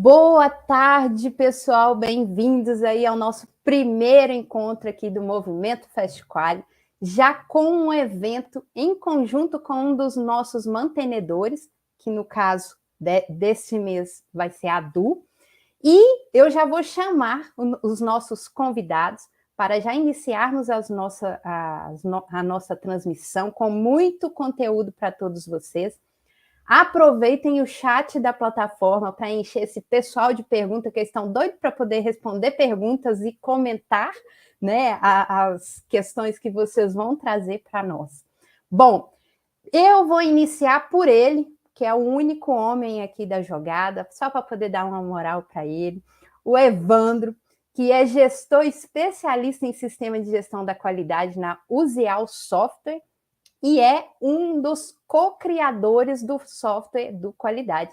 Boa tarde, pessoal. Bem-vindos aí ao nosso primeiro encontro aqui do Movimento FastQuali, já com um evento em conjunto com um dos nossos mantenedores, que no caso deste mês vai ser a Du. E eu já vou chamar os nossos convidados para já iniciarmos a nossa transmissão com muito conteúdo para todos vocês. Aproveitem o chat da plataforma para encher esse pessoal de perguntas que estão doidos para poder responder perguntas e comentar, né, as questões que vocês vão trazer para nós. Bom, eu vou iniciar por ele, que é o único homem aqui da jogada, só para poder dar uma moral para ele, o Evandro, que é gestor especialista em sistema de gestão da qualidade na Usial Software, e é um dos co-criadores do software do Qualidade.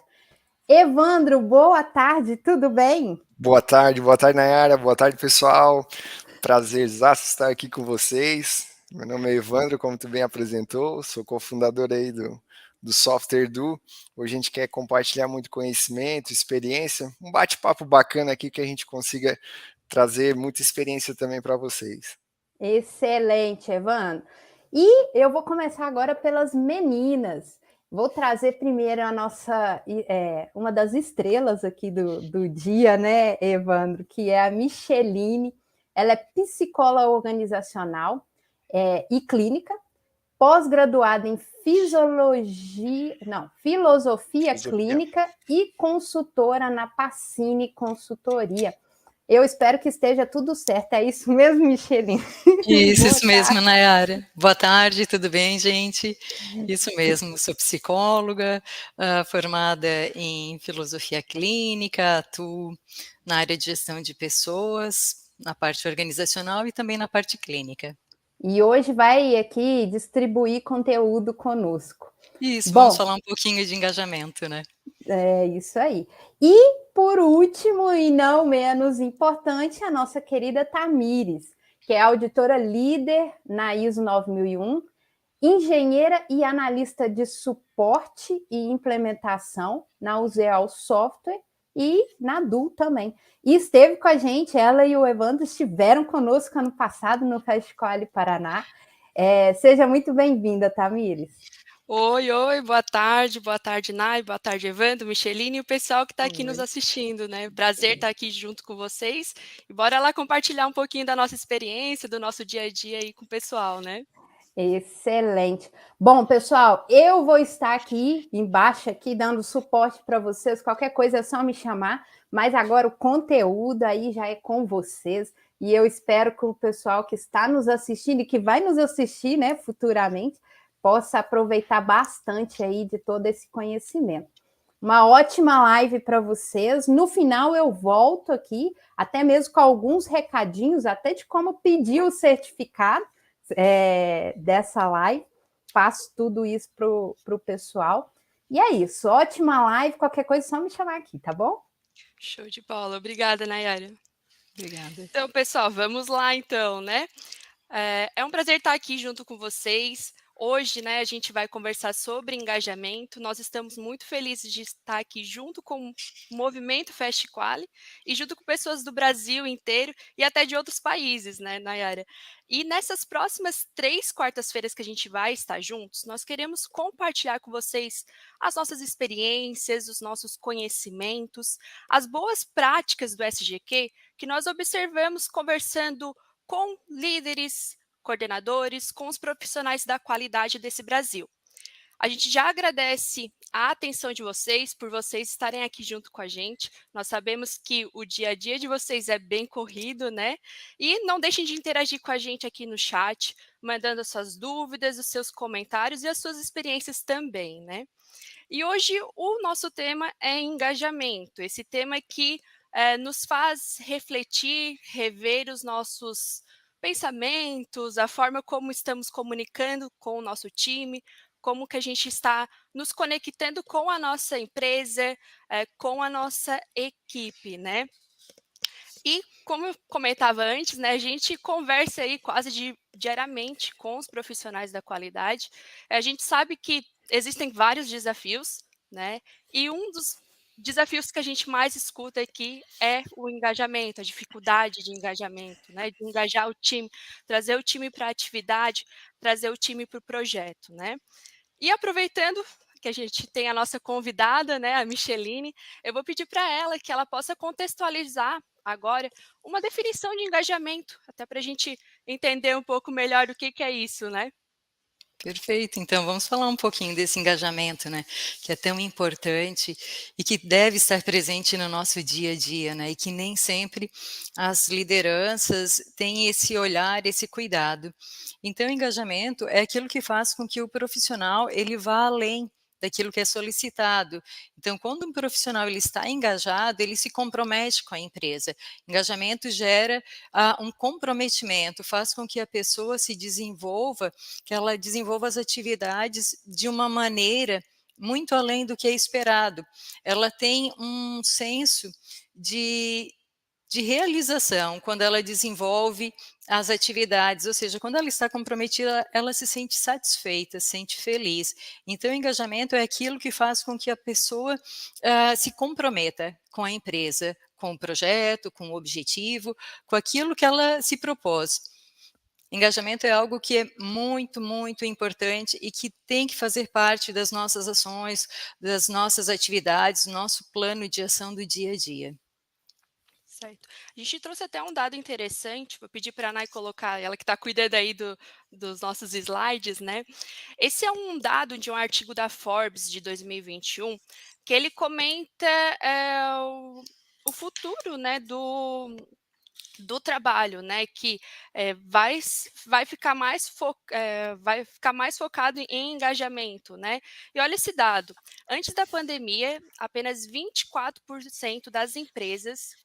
Evandro, boa tarde, tudo bem? Boa tarde, Nayara, boa tarde, pessoal. Prazerzaço estar aqui com vocês. Meu nome é Evandro, como tu bem apresentou, sou cofundador aí do Software Du. Hoje a gente quer compartilhar muito conhecimento, experiência, um bate-papo bacana aqui que a gente consiga trazer muita experiência também para vocês. Excelente, Evandro. E eu vou começar agora pelas meninas. Vou trazer primeiro a nossa, uma das estrelas aqui do dia, né, Evandro, que é a Micheline. Ela é psicóloga organizacional e clínica, pós-graduada em filosofia clínica e consultora na Pacini Consultoria. Eu espero que esteja tudo certo. É isso mesmo, Micheline? Isso mesmo, Nayara. Boa tarde, tudo bem, gente? Isso mesmo, sou psicóloga, formada em filosofia clínica, atuo na área de gestão de pessoas, na parte organizacional e também na parte clínica. E hoje vai aqui distribuir conteúdo conosco. Isso, vamos falar um pouquinho de engajamento, né? É isso aí. E, por último, e não menos importante, a nossa querida Tamires, que é auditora líder na ISO 9001, engenheira e analista de suporte e implementação na Usial Software e na Du também. E esteve com a gente, ela e o Evandro estiveram conosco ano passado no FastQuali Paraná. Seja muito bem-vinda, Tamires. Oi, boa tarde, Nay, boa tarde, Evandro, Micheline e o pessoal que está aqui nos assistindo, né? Prazer estar aqui junto com vocês e bora lá compartilhar um pouquinho da nossa experiência, do nosso dia a dia aí com o pessoal, né? Excelente. Bom, pessoal, eu vou estar aqui embaixo aqui dando suporte para vocês. Qualquer coisa é só me chamar, mas agora o conteúdo aí já é com vocês. E eu espero que o pessoal que está nos assistindo e que vai nos assistir, né, futuramente, possa aproveitar bastante aí de todo esse conhecimento. Uma ótima live para vocês. No final eu volto aqui, até mesmo com alguns recadinhos, até de como pedir o certificado dessa live. Passo tudo isso para o pessoal. E é isso, ótima live. Qualquer coisa é só me chamar aqui, tá bom? Show de bola. Obrigada, Nayara. Obrigada. Então, pessoal, vamos lá então, né? É um prazer estar aqui junto com vocês. Hoje, né, a gente vai conversar sobre engajamento. Nós estamos muito felizes de estar aqui junto com o Movimento FastQuali e junto com pessoas do Brasil inteiro e até de outros países, né, Nayara? E nessas próximas 3 quartas-feiras que a gente vai estar juntos, nós queremos compartilhar com vocês as nossas experiências, os nossos conhecimentos, as boas práticas do SGQ que nós observamos conversando com líderes, coordenadores, com os profissionais da qualidade desse Brasil. A gente já agradece a atenção de vocês, por vocês estarem aqui junto com a gente. Nós sabemos que o dia a dia de vocês é bem corrido, né? E não deixem de interagir com a gente aqui no chat, mandando as suas dúvidas, os seus comentários e as suas experiências também, né? E hoje o nosso tema é engajamento, esse tema que nos faz refletir, rever os nossos pensamentos, a forma como estamos comunicando com o nosso time, como que a gente está nos conectando com a nossa empresa, com a nossa equipe, né? E como eu comentava antes, né, a gente conversa aí quase diariamente com os profissionais da qualidade. A gente sabe que existem vários desafios, né? E um dos desafios que a gente mais escuta aqui é o engajamento, a dificuldade de engajamento, né, de engajar o time, trazer o time para a atividade, trazer o time para o projeto, né. E aproveitando que a gente tem a nossa convidada, né, a Micheline, eu vou pedir para ela que ela possa contextualizar agora uma definição de engajamento, até para a gente entender um pouco melhor o que é isso, né? Perfeito, então vamos falar um pouquinho desse engajamento, né, que é tão importante e que deve estar presente no nosso dia a dia, né, e que nem sempre as lideranças têm esse olhar, esse cuidado. Então, o engajamento é aquilo que faz com que o profissional ele vá além daquilo que é solicitado. Então, quando um profissional ele está engajado, ele se compromete com a empresa. Engajamento gera um comprometimento, faz com que a pessoa se desenvolva, que ela desenvolva as atividades de uma maneira muito além do que é esperado. Ela tem um senso de realização quando ela desenvolve as atividades, ou seja, quando ela está comprometida, ela se sente satisfeita, se sente feliz. Então, o engajamento é aquilo que faz com que a pessoa se comprometa com a empresa, com o projeto, com o objetivo, com aquilo que ela se propôs. Engajamento é algo que é muito, muito importante e que tem que fazer parte das nossas ações, das nossas atividades, do nosso plano de ação do dia a dia. Certo. A gente trouxe até um dado interessante, vou pedir para a Nai colocar, ela que está cuidando aí dos nossos slides, né? Esse é um dado de um artigo da Forbes de 2021, que ele comenta o futuro, né, do trabalho, né, que vai ficar mais focado em engajamento, né. E olha esse dado, antes da pandemia, apenas 24% das empresas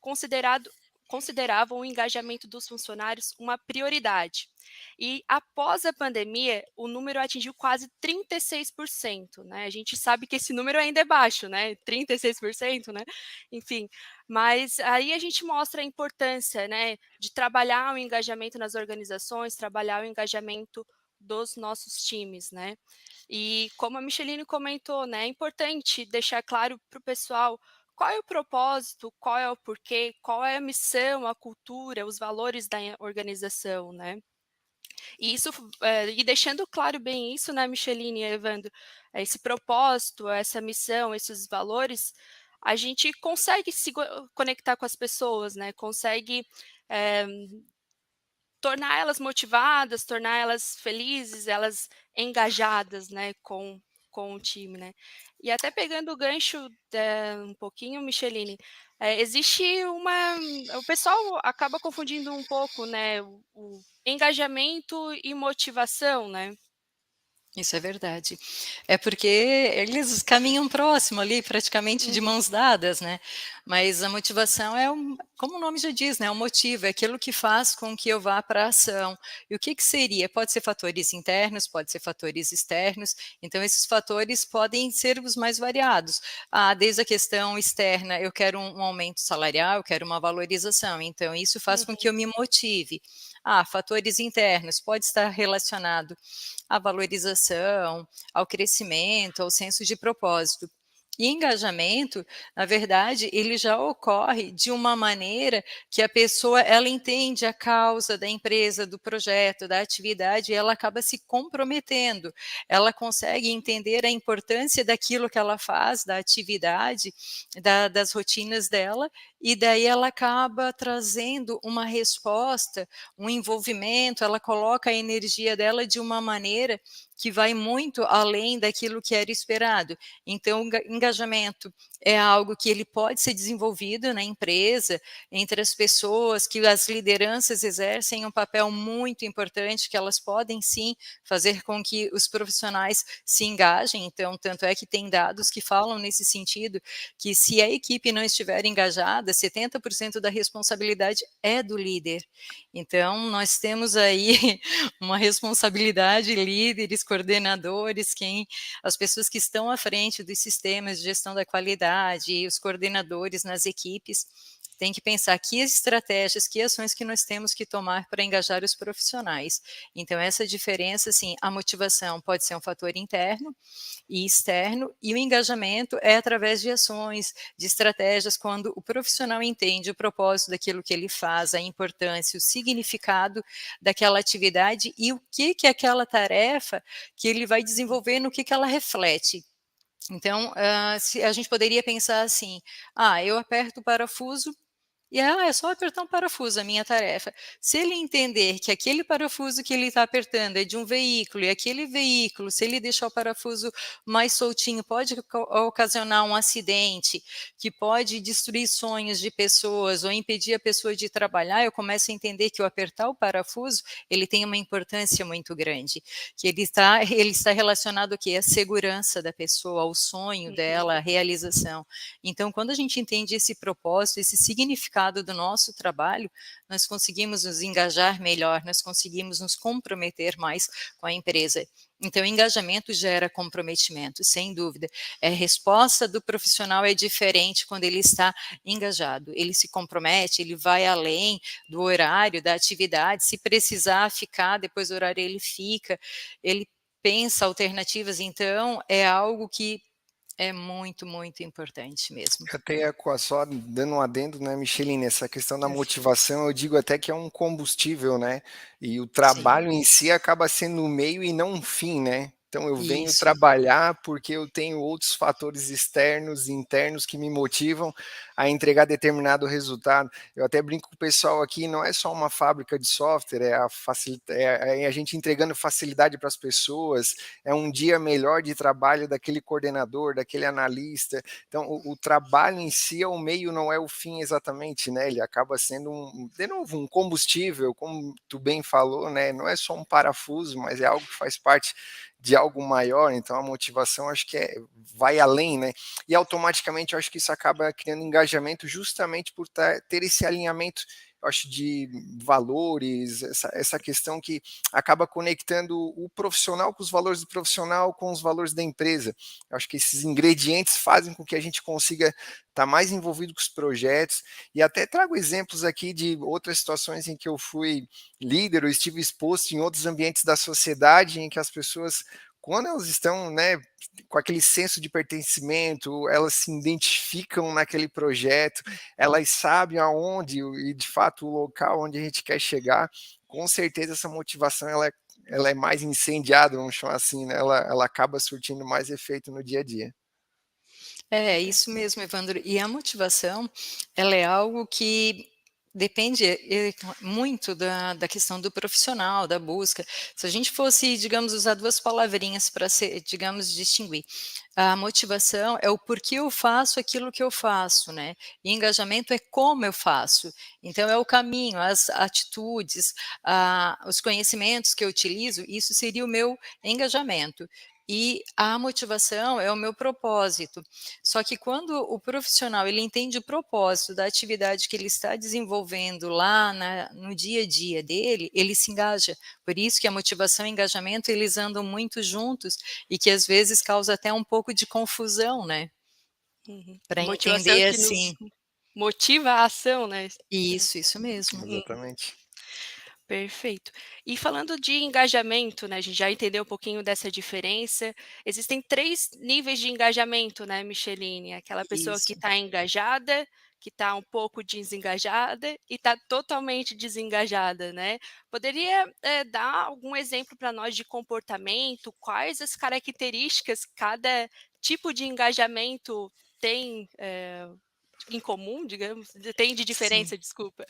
consideravam o engajamento dos funcionários uma prioridade. E após a pandemia, o número atingiu quase 36%, né. A gente sabe que esse número ainda é baixo, né, 36%, né, enfim, mas aí a gente mostra a importância, né, de trabalhar o engajamento nas organizações, trabalhar o engajamento dos nossos times, né. E como a Micheline comentou, né, é importante deixar claro para o pessoal qual é o propósito, qual é o porquê, qual é a missão, a cultura, os valores da organização, né. E isso, e deixando claro bem isso, né, Micheline e Evandro, esse propósito, essa missão, esses valores, a gente consegue se conectar com as pessoas, né, consegue, eh, tornar elas motivadas, tornar elas felizes, elas engajadas, né, com o time, né. E até pegando o gancho, um pouquinho, Micheline, existe o pessoal acaba confundindo um pouco, né, o engajamento e motivação, né. Isso é verdade. É porque eles caminham próximo ali, praticamente de Uhum, mãos dadas, né. Mas a motivação é como o nome já diz, né, o motivo, é aquilo que faz com que eu vá para a ação. E o que que seria? Pode ser fatores internos, pode ser fatores externos, então esses fatores podem ser os mais variados. Desde a questão externa, eu quero um aumento salarial, eu quero uma valorização, então isso faz com que uhum, eu me motive. Fatores internos, pode estar relacionado à valorização, ao crescimento, ao senso de propósito. E engajamento, na verdade, ele já ocorre de uma maneira que a pessoa ela entende a causa da empresa, do projeto, da atividade, e ela acaba se comprometendo. Ela consegue entender a importância daquilo que ela faz, da atividade, das rotinas dela, e daí ela acaba trazendo uma resposta, um envolvimento, ela coloca a energia dela de uma maneira que vai muito além daquilo que era esperado. Então, o engajamento é algo que ele pode ser desenvolvido na empresa, entre as pessoas, que as lideranças exercem um papel muito importante, que elas podem sim fazer com que os profissionais se engajem. Então, tanto é que tem dados que falam nesse sentido, que se a equipe não estiver engajada, 70% da responsabilidade é do líder. Então, nós temos aí uma responsabilidade, líderes, coordenadores, as pessoas que estão à frente dos sistemas de gestão da qualidade, os coordenadores nas equipes, tem que pensar que estratégias, que ações que nós temos que tomar para engajar os profissionais. Então, essa diferença, assim, a motivação pode ser um fator interno e externo, e o engajamento é através de ações, de estratégias, quando o profissional entende o propósito daquilo que ele faz, a importância, o significado daquela atividade e o que aquela tarefa que ele vai desenvolver, no que ela reflete. Então, se a gente poderia pensar assim: eu aperto o parafuso e é só apertar um parafuso a minha tarefa. Se ele entender que aquele parafuso que ele está apertando é de um veículo, e aquele veículo, se ele deixar o parafuso mais soltinho, pode ocasionar um acidente, que pode destruir sonhos de pessoas ou impedir a pessoa de trabalhar, eu começo a entender que o apertar o parafuso, ele tem uma importância muito grande, que ele está relacionado ao quê? À segurança da pessoa, ao sonho dela, à realização. Então, quando a gente entende esse propósito, esse significado do nosso trabalho, nós conseguimos nos engajar melhor, nós conseguimos nos comprometer mais com a empresa. Então, engajamento gera comprometimento, sem dúvida. A resposta do profissional é diferente quando ele está engajado. Ele se compromete, ele vai além do horário, da atividade. Se precisar ficar, depois do horário ele fica. Ele pensa alternativas. Então, é algo que é muito, muito importante mesmo. Até só dando um adendo, né, Micheline, essa questão da motivação, eu digo até que é um combustível, né? E o trabalho em si acaba sendo o meio e não um fim, né? Então eu venho trabalhar porque eu tenho outros fatores externos e internos que me motivam a entregar determinado resultado. Eu até brinco com o pessoal aqui, não é só uma fábrica de software, é a gente entregando facilidade para as pessoas, é um dia melhor de trabalho daquele coordenador, daquele analista. Então, o trabalho em si é o meio, não é o fim exatamente, né? Ele acaba sendo, de novo, um combustível, como tu bem falou, né? Não é só um parafuso, mas é algo que faz parte de algo maior, então a motivação acho que vai além, né? E automaticamente eu acho que isso acaba criando engajamento justamente por ter esse alinhamento, eu acho, de valores, essa questão que acaba conectando o profissional com os valores do profissional, com os valores da empresa. Eu acho que esses ingredientes fazem com que a gente consiga estar mais envolvido com os projetos, e até trago exemplos aqui de outras situações em que eu fui líder ou estive exposto em outros ambientes da sociedade, em que as pessoas, quando elas estão, né, com aquele senso de pertencimento, elas se identificam naquele projeto, elas sabem aonde e de fato o local onde a gente quer chegar, com certeza essa motivação ela é mais incendiada, vamos chamar assim, né? Ela acaba surtindo mais efeito no dia a dia. É isso mesmo, Evandro. E a motivação, ela é algo que depende muito da questão do profissional, da busca. Se a gente fosse, digamos, usar duas palavrinhas para, digamos, distinguir. A motivação é o porquê eu faço aquilo que eu faço, né? E engajamento é como eu faço. Então, é o caminho, as atitudes, os conhecimentos que eu utilizo, isso seria o meu engajamento. E a motivação é o meu propósito. Só que quando o profissional ele entende o propósito da atividade que ele está desenvolvendo lá no dia a dia dele, ele se engaja. Por isso que a motivação e o engajamento, eles andam muito juntos e que às vezes causa até um pouco de confusão, né? Para Motivação entender que nos assim. motiva a ação, né? Isso mesmo. Exatamente. Perfeito. E falando de engajamento, né, a gente já entendeu um pouquinho dessa diferença. Existem 3 níveis de engajamento, né, Micheline? Aquela pessoa que Isso. está engajada, que está um pouco desengajada e está totalmente desengajada, né? Poderia, dar algum exemplo para nós de comportamento? Quais as características cada tipo de engajamento tem, em comum, digamos? Tem de Sim. diferença, desculpa.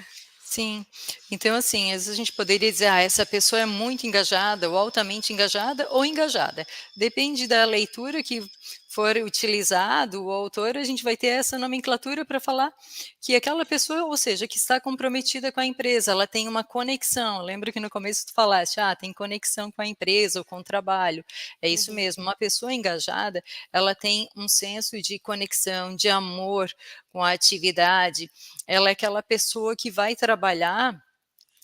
Sim, então assim, às vezes a gente poderia dizer, essa pessoa é muito engajada, ou altamente engajada, ou engajada. Depende da leitura que for utilizado, o autor, a gente vai ter essa nomenclatura para falar que aquela pessoa, ou seja, que está comprometida com a empresa, ela tem uma conexão. Lembra que no começo tu falaste, tem conexão com a empresa ou com o trabalho. É isso mesmo, uma pessoa engajada, ela tem um senso de conexão, de amor com a atividade, ela é aquela pessoa que vai trabalhar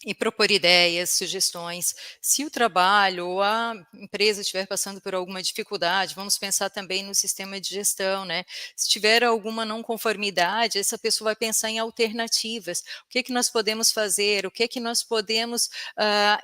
e propor ideias, sugestões. Se o trabalho ou a empresa estiver passando por alguma dificuldade, vamos pensar também no sistema de gestão, né? Se tiver alguma não conformidade, essa pessoa vai pensar em alternativas. O que que nós podemos fazer? O que que nós podemos,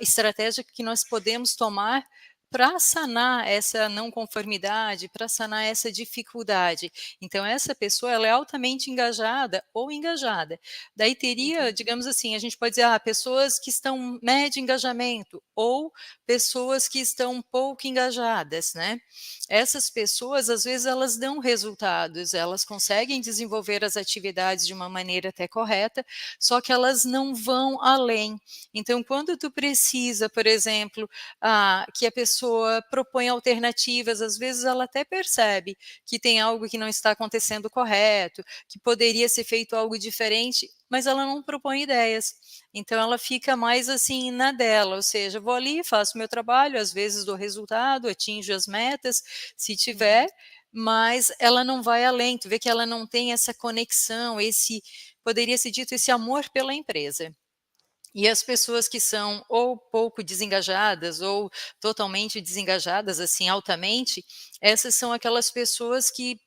estratégia que nós podemos tomar para sanar essa não conformidade, para sanar essa dificuldade. Então, essa pessoa ela é altamente engajada ou engajada. Daí teria, digamos assim, a gente pode dizer, pessoas que estão médio engajamento ou pessoas que estão pouco engajadas, né? Essas pessoas, às vezes, elas dão resultados, elas conseguem desenvolver as atividades de uma maneira até correta, só que elas não vão além. Então, quando tu precisa, por exemplo, que a pessoa propõe alternativas, às vezes ela até percebe que tem algo que não está acontecendo correto, que poderia ser feito algo diferente, mas ela não propõe ideias. Então ela fica mais assim na dela, ou seja, vou ali, faço meu trabalho, às vezes dou resultado, atinjo as metas, se tiver, mas ela não vai além, tu vê que ela não tem essa conexão, poderia ser dito, esse amor pela empresa. E as pessoas que são ou pouco desengajadas ou totalmente desengajadas, assim, altamente, essas são aquelas pessoas que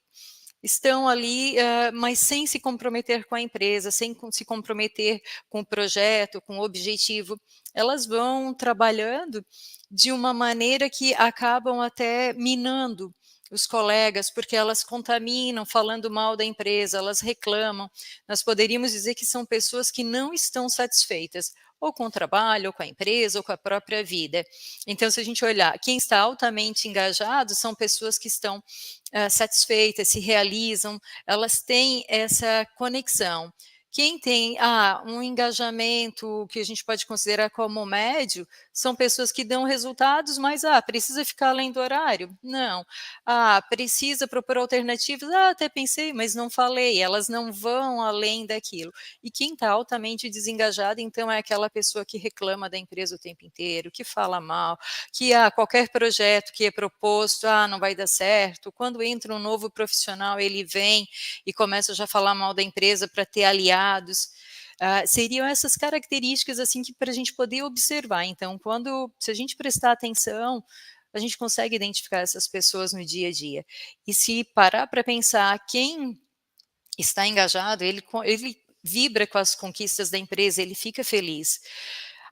estão ali, mas sem se comprometer com a empresa, sem se comprometer com o projeto, com o objetivo. Elas vão trabalhando de uma maneira que acabam até minando os colegas, porque elas contaminam falando mal da empresa, elas reclamam. Nós poderíamos dizer que são pessoas que não estão satisfeitas, ou com o trabalho, ou com a empresa, ou com a própria vida. Então, se a gente olhar, quem está altamente engajado são pessoas que estão satisfeitas, se realizam, elas têm essa conexão. Quem tem um engajamento que a gente pode considerar como médio, são pessoas que dão resultados, mas precisa ficar além do horário? Não. Precisa propor alternativas? Até pensei, mas não falei, elas não vão além daquilo. E quem está altamente desengajado, então, é aquela pessoa que reclama da empresa o tempo inteiro, que fala mal, que qualquer projeto que é proposto, não vai dar certo. Quando entra um novo profissional, ele vem e começa já a falar mal da empresa para ter aliados. Seriam essas características assim que para a gente poder observar. Então, se a gente prestar atenção, a gente consegue identificar essas pessoas no dia a dia. E se parar para pensar, quem está engajado, ele vibra com as conquistas da empresa, ele fica feliz.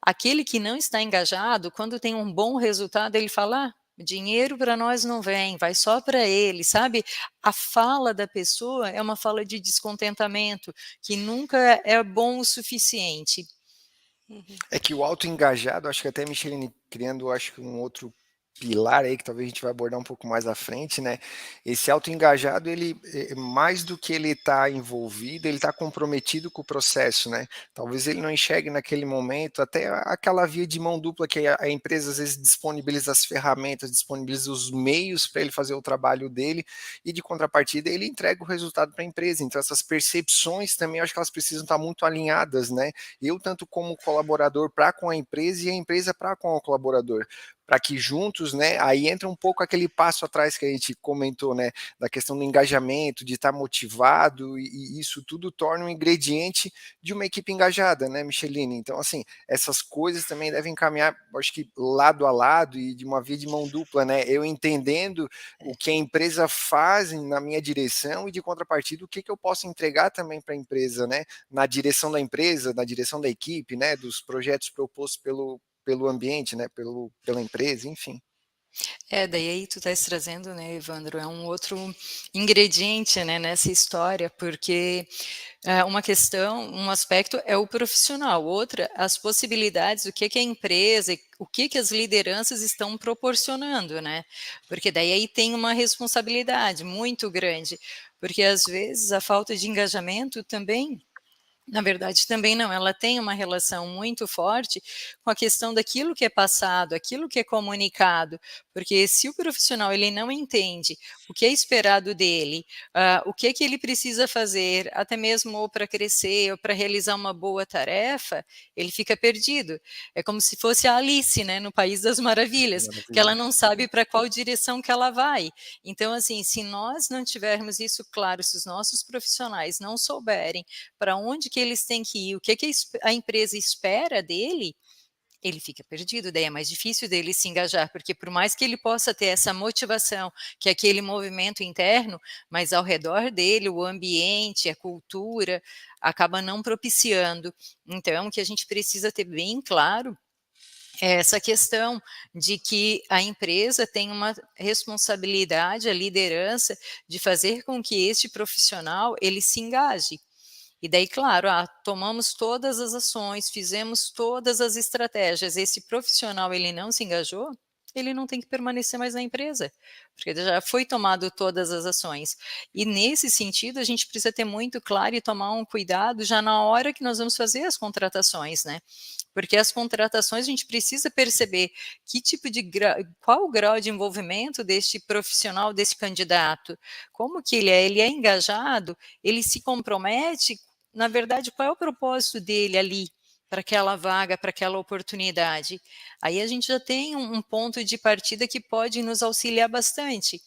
Aquele que não está engajado, quando tem um bom resultado, ele fala, dinheiro para nós não vem, vai só para ele, sabe? A fala da pessoa é uma fala de descontentamento, que nunca é bom o suficiente. É que o autoengajado, acho que até Micheline criando, acho que um outro pilar aí que talvez a gente vai abordar um pouco mais à frente, né? Esse autoengajado, ele mais do que ele está envolvido, ele está comprometido com o processo, né? Talvez ele não enxergue naquele momento até aquela via de mão dupla que a empresa às vezes disponibiliza as ferramentas, disponibiliza os meios para ele fazer o trabalho dele e de contrapartida ele entrega o resultado para a empresa. Então essas percepções também, eu acho que elas precisam estar muito alinhadas, né? Eu tanto como colaborador para com a empresa e a empresa para com o colaborador, para que juntos, né, aí entra um pouco aquele passo atrás que a gente comentou, né, da questão do engajamento, de estar motivado, e isso tudo torna um ingrediente de uma equipe engajada, né, Micheline? Então, assim, essas coisas também devem caminhar, acho que lado a lado e de uma via de mão dupla, né, eu entendendo o que a empresa faz na minha direção e de contrapartida o que eu posso entregar também para a empresa, né, na direção da empresa, na direção da equipe, né, dos projetos propostos pelo ambiente, né, pela empresa, enfim. Daí aí tu estás trazendo, né, Evandro, é um outro ingrediente, né, nessa história, porque uma questão, um aspecto é o profissional, outra, as possibilidades, o que a empresa, o que as lideranças estão proporcionando, né, porque daí aí tem uma responsabilidade muito grande, porque às vezes a falta de engajamento também, na verdade, também não, ela tem uma relação muito forte com a questão daquilo que é passado, aquilo que é comunicado, porque se o profissional ele não entende o que é esperado dele, o que ele precisa fazer, até mesmo ou para crescer, ou para realizar uma boa tarefa, ele fica perdido. É como se fosse a Alice, né, no País das Maravilhas, que ela não sabe para qual direção que ela vai. Então, assim, se nós não tivermos isso claro, se os nossos profissionais não souberem para onde que que eles têm que ir, o que a empresa espera dele, ele fica perdido, daí é mais difícil dele se engajar, porque por mais que ele possa ter essa motivação, que é aquele movimento interno, mas ao redor dele, o ambiente, a cultura, acaba não propiciando. Então, o que a gente precisa ter bem claro é essa questão de que a empresa tem uma responsabilidade, a liderança, de fazer com que este profissional, ele se engaje. E daí, claro, tomamos todas as ações, fizemos todas as estratégias, esse profissional ele não se engajou, ele não tem que permanecer mais na empresa, porque já foi tomado todas as ações. E nesse sentido, a gente precisa ter muito claro e tomar um cuidado já na hora que nós vamos fazer as contratações, né? Porque as contratações a gente precisa perceber que tipo de qual o grau de envolvimento deste profissional, desse candidato, como que ele é engajado, ele se compromete, na verdade, qual é o propósito dele ali para aquela vaga, para aquela oportunidade. Aí a gente já tem um ponto de partida que pode nos auxiliar bastante.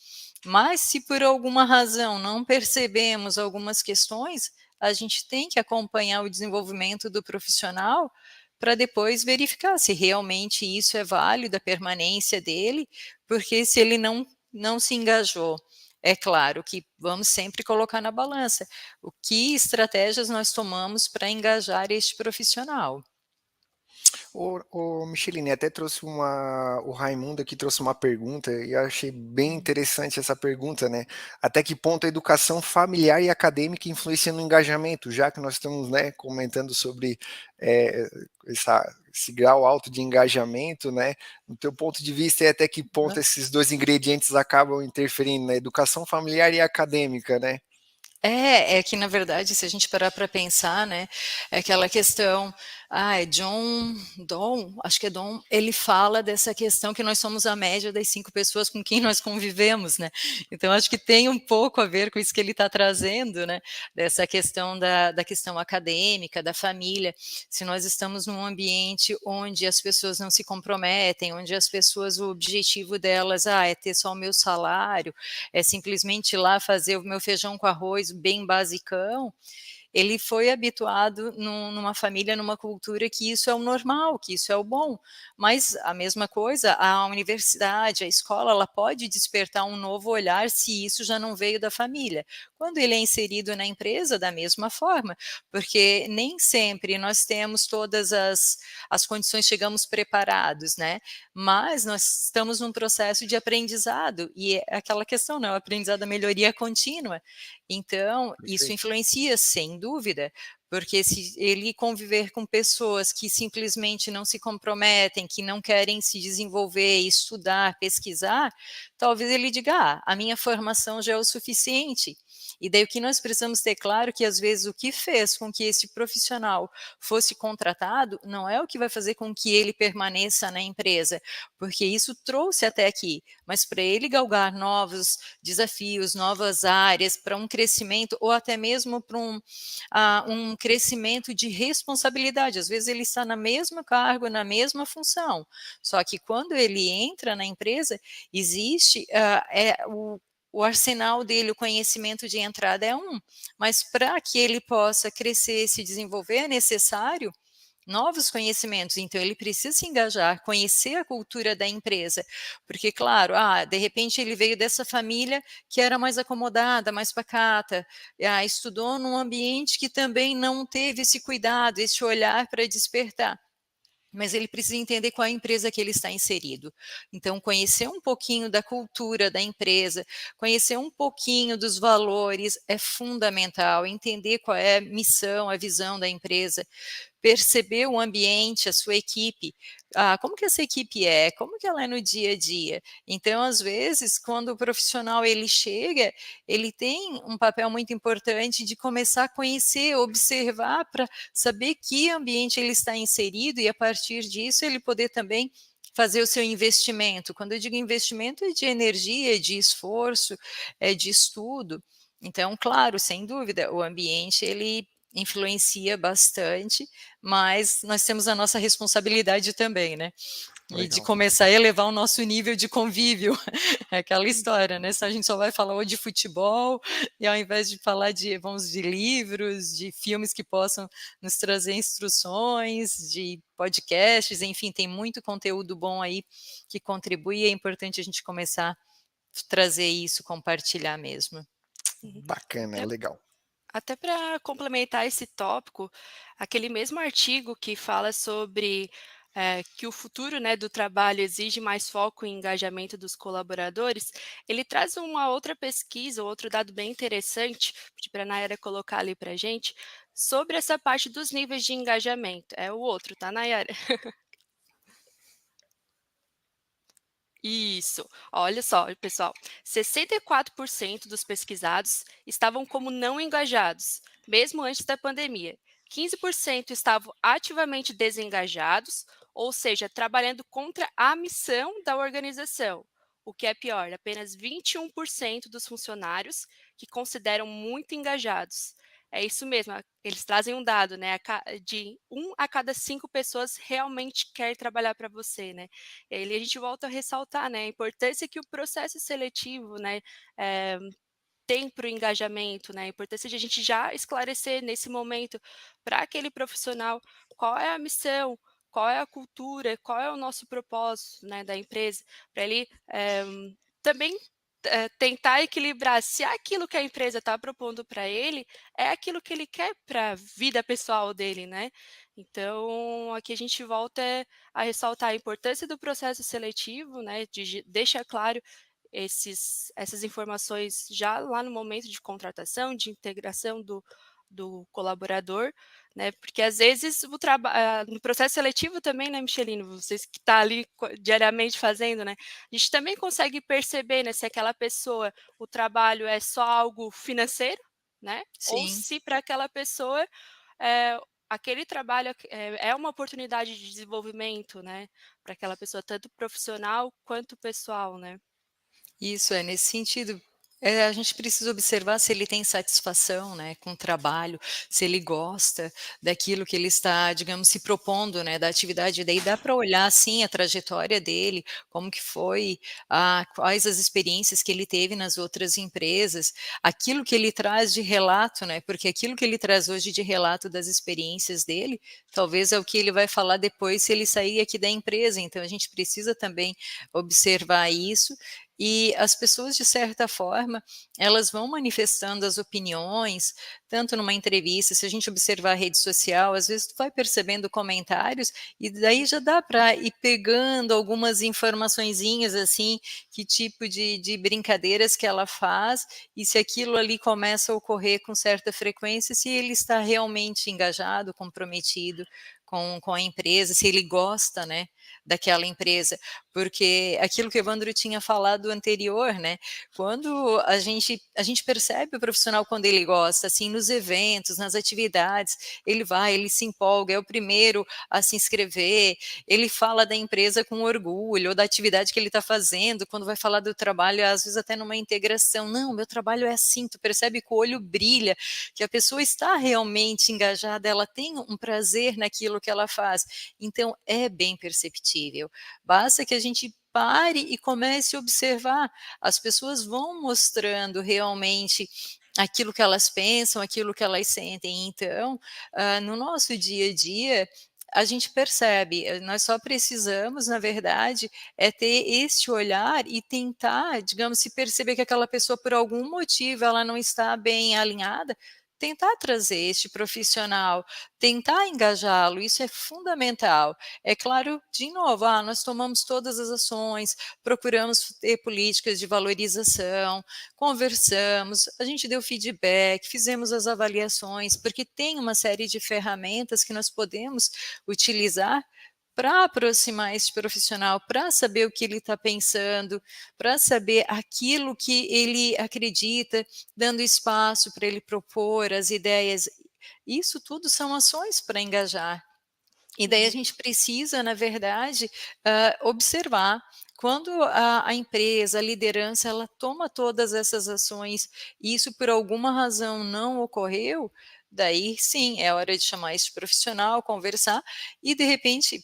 Mas se por alguma razão não percebemos algumas questões, a gente tem que acompanhar o desenvolvimento do profissional para depois verificar se realmente isso é válido, a permanência dele, porque se ele não se engajou, é claro que vamos sempre colocar na balança o que estratégias nós tomamos para engajar este profissional. O Micheline, até trouxe o Raimundo aqui trouxe uma pergunta e eu achei bem interessante essa pergunta, né? Até que ponto a educação familiar e acadêmica influencia no engajamento, já que nós estamos, né, comentando sobre é, esse grau alto de engajamento, né? No teu ponto de vista, e até que ponto esses dois ingredientes acabam interferindo na educação familiar e acadêmica, né? É que na verdade, se a gente parar para pensar, né, é aquela questão, é Dom, acho que é Dom, ele fala dessa questão que nós somos a média das 5 pessoas com quem nós convivemos, né, então acho que tem um pouco a ver com isso que ele está trazendo, né, dessa questão da questão acadêmica, da família, se nós estamos num ambiente onde as pessoas não se comprometem, onde as pessoas, o objetivo delas, é ter só o meu salário, é simplesmente ir lá fazer o meu feijão com arroz bem basicão, ele foi habituado numa família, numa cultura que isso é o normal, que isso é o bom. Mas a mesma coisa, a universidade, a escola, ela pode despertar um novo olhar se isso já não veio da família. Quando ele é inserido na empresa, da mesma forma, porque nem sempre nós temos todas as condições, chegamos preparados, né? Mas nós estamos num processo de aprendizado, e é aquela questão, né? O aprendizado, a melhoria contínua. Então, isso influencia, sem dúvida, porque se ele conviver com pessoas que simplesmente não se comprometem, que não querem se desenvolver, estudar, pesquisar, talvez ele diga, a minha formação já é o suficiente. E daí o que nós precisamos ter claro que às vezes o que fez com que esse profissional fosse contratado não é o que vai fazer com que ele permaneça na empresa, porque isso trouxe até aqui, mas para ele galgar novos desafios, novas áreas, para um crescimento ou até mesmo para um crescimento de responsabilidade. Às vezes ele está no mesmo cargo, na mesma função, só que quando ele entra na empresa, existe o arsenal dele, o conhecimento de entrada é mas para que ele possa crescer, se desenvolver, é necessário novos conhecimentos, então ele precisa se engajar, conhecer a cultura da empresa, porque claro, de repente ele veio dessa família que era mais acomodada, mais pacata, estudou num ambiente que também não teve esse cuidado, esse olhar para despertar. Mas ele precisa entender qual é a empresa que ele está inserido. Então, conhecer um pouquinho da cultura da empresa, conhecer um pouquinho dos valores é fundamental, entender qual é a missão, a visão da empresa, perceber o ambiente, a sua equipe, como que essa equipe é, como que ela é no dia a dia. Então, às vezes, quando o profissional ele chega, ele tem um papel muito importante de começar a conhecer, observar, para saber que ambiente ele está inserido e, a partir disso, ele poder também fazer o seu investimento. Quando eu digo investimento, é de energia, é de esforço, é de estudo. Então, claro, sem dúvida, o ambiente, ele influencia bastante, mas nós temos a nossa responsabilidade também, né? E de Legal. começar a elevar o nosso nível de convívio. É aquela história, né? Se a gente só vai falar ou de futebol, e ao invés de falar de livros, de filmes que possam nos trazer instruções, de podcasts, enfim, tem muito conteúdo bom aí que contribui, e é importante a gente começar a trazer isso, compartilhar mesmo. Bacana, Até, legal. até para complementar esse tópico, aquele mesmo artigo que fala sobre que o futuro, né, do trabalho exige mais foco e engajamento dos colaboradores, ele traz uma outra pesquisa, outro dado bem interessante, pedir para a Nayara colocar ali para a gente, sobre essa parte dos níveis de engajamento. É o outro, tá, Nayara? Isso. Olha só, pessoal, 64% dos pesquisados estavam como não engajados, mesmo antes da pandemia. 15% estavam ativamente desengajados, ou seja, trabalhando contra a missão da organização. O que é pior, apenas 21% dos funcionários que consideram muito engajados. É isso mesmo, eles trazem um dado, né? De 1 a cada 5 pessoas realmente quer trabalhar para você, né? E aí a gente volta a ressaltar, né, a importância que o processo seletivo, né, tem para o engajamento, né, a importância de a gente já esclarecer nesse momento para aquele profissional qual é a missão, qual é a cultura, qual é o nosso propósito, né, da empresa, para ele também tentar equilibrar se aquilo que a empresa está propondo para ele é aquilo que ele quer para a vida pessoal dele, né? Então, aqui a gente volta a ressaltar a importância do processo seletivo, né? Deixa claro essas informações já lá no momento de contratação, de integração do colaborador, né? Porque às vezes no processo seletivo também, né, Michelino, vocês que estão ali diariamente fazendo, né? A gente também consegue perceber, né, se aquela pessoa, o trabalho é só algo financeiro, né? Ou Sim. se para aquela pessoa é, aquele trabalho é uma oportunidade de desenvolvimento, né? Para aquela pessoa, tanto profissional quanto pessoal, né? Isso, é nesse sentido. A gente precisa observar se ele tem satisfação, né, com o trabalho, se ele gosta daquilo que ele está, digamos, se propondo, né, da atividade. Daí dá para olhar, sim, a trajetória dele, como que foi, quais as experiências que ele teve nas outras empresas, aquilo que ele traz de relato, né, porque aquilo que ele traz hoje de relato das experiências dele, talvez é o que ele vai falar depois se ele sair aqui da empresa. Então a gente precisa também observar isso. E as pessoas, de certa forma, elas vão manifestando as opiniões, tanto numa entrevista, se a gente observar a rede social, às vezes tu vai percebendo comentários, e daí já dá para ir pegando algumas informaçõezinhas, assim, que tipo de brincadeiras que ela faz, e se aquilo ali começa a ocorrer com certa frequência, se ele está realmente engajado, comprometido com a empresa, se ele gosta, né, daquela empresa, porque aquilo que o Evandro tinha falado anterior, né, quando a gente percebe o profissional quando ele gosta, assim, nos eventos, nas atividades, ele vai, ele se empolga, é o primeiro a se inscrever, ele fala da empresa com orgulho, ou da atividade que ele está fazendo, quando vai falar do trabalho, às vezes até numa integração, não, meu trabalho é assim, tu percebe que o olho brilha, que a pessoa está realmente engajada, ela tem um prazer naquilo que ela faz, então é bem perceptível, basta que a gente pare e comece a observar, as pessoas vão mostrando realmente aquilo que elas pensam, aquilo que elas sentem, então, no nosso dia a dia, a gente percebe, nós só precisamos, na verdade, ter este olhar e tentar, digamos, se perceber que aquela pessoa, por algum motivo, ela não está bem alinhada, tentar trazer este profissional, tentar engajá-lo, isso é fundamental. É claro, de novo, nós tomamos todas as ações, procuramos ter políticas de valorização, conversamos, a gente deu feedback, fizemos as avaliações, porque tem uma série de ferramentas que nós podemos utilizar para aproximar esse profissional, para saber o que ele está pensando, para saber aquilo que ele acredita, dando espaço para ele propor as ideias. Isso tudo são ações para engajar. E daí a gente precisa, na verdade, observar quando a empresa, a liderança, ela toma todas essas ações e isso por alguma razão não ocorreu, daí sim, é hora de chamar esse profissional, conversar e de repente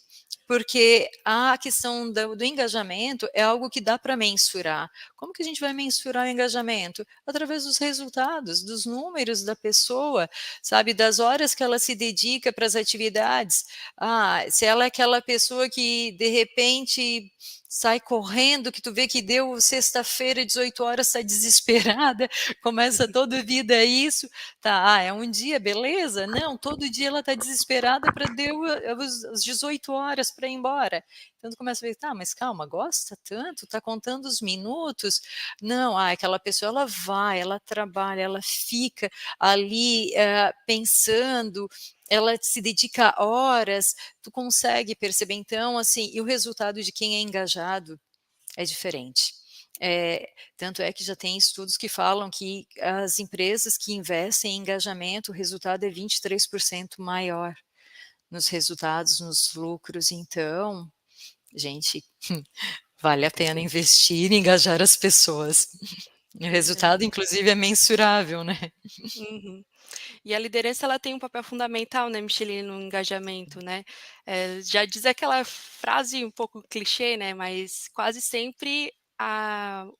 porque a questão do engajamento é algo que dá para mensurar. Como que a gente vai mensurar o engajamento? Através dos resultados, dos números da pessoa, sabe, das horas que ela se dedica para as atividades. Se ela é aquela pessoa que, de repente, sai correndo, que tu vê que deu sexta-feira, 18 horas, está desesperada, começa toda a vida isso, tá, é um dia, beleza? Não, todo dia ela está desesperada para deu as 18 horas para ir embora. Então tu começa a ver, tá, mas calma, gosta tanto, tá contando os minutos? Não, aquela pessoa, ela vai, ela trabalha, ela fica ali pensando, ela se dedica horas, tu consegue perceber, então, assim, e o resultado de quem é engajado é diferente. Tanto é que já tem estudos que falam que as empresas que investem em engajamento, o resultado é 23% maior nos resultados, nos lucros. Então, gente, vale a pena investir e engajar as pessoas. O resultado, inclusive, é mensurável, né? Uhum. E a liderança, ela tem um papel fundamental, né, Micheline, no engajamento, né? Já diz aquela frase um pouco clichê, né, mas quase sempre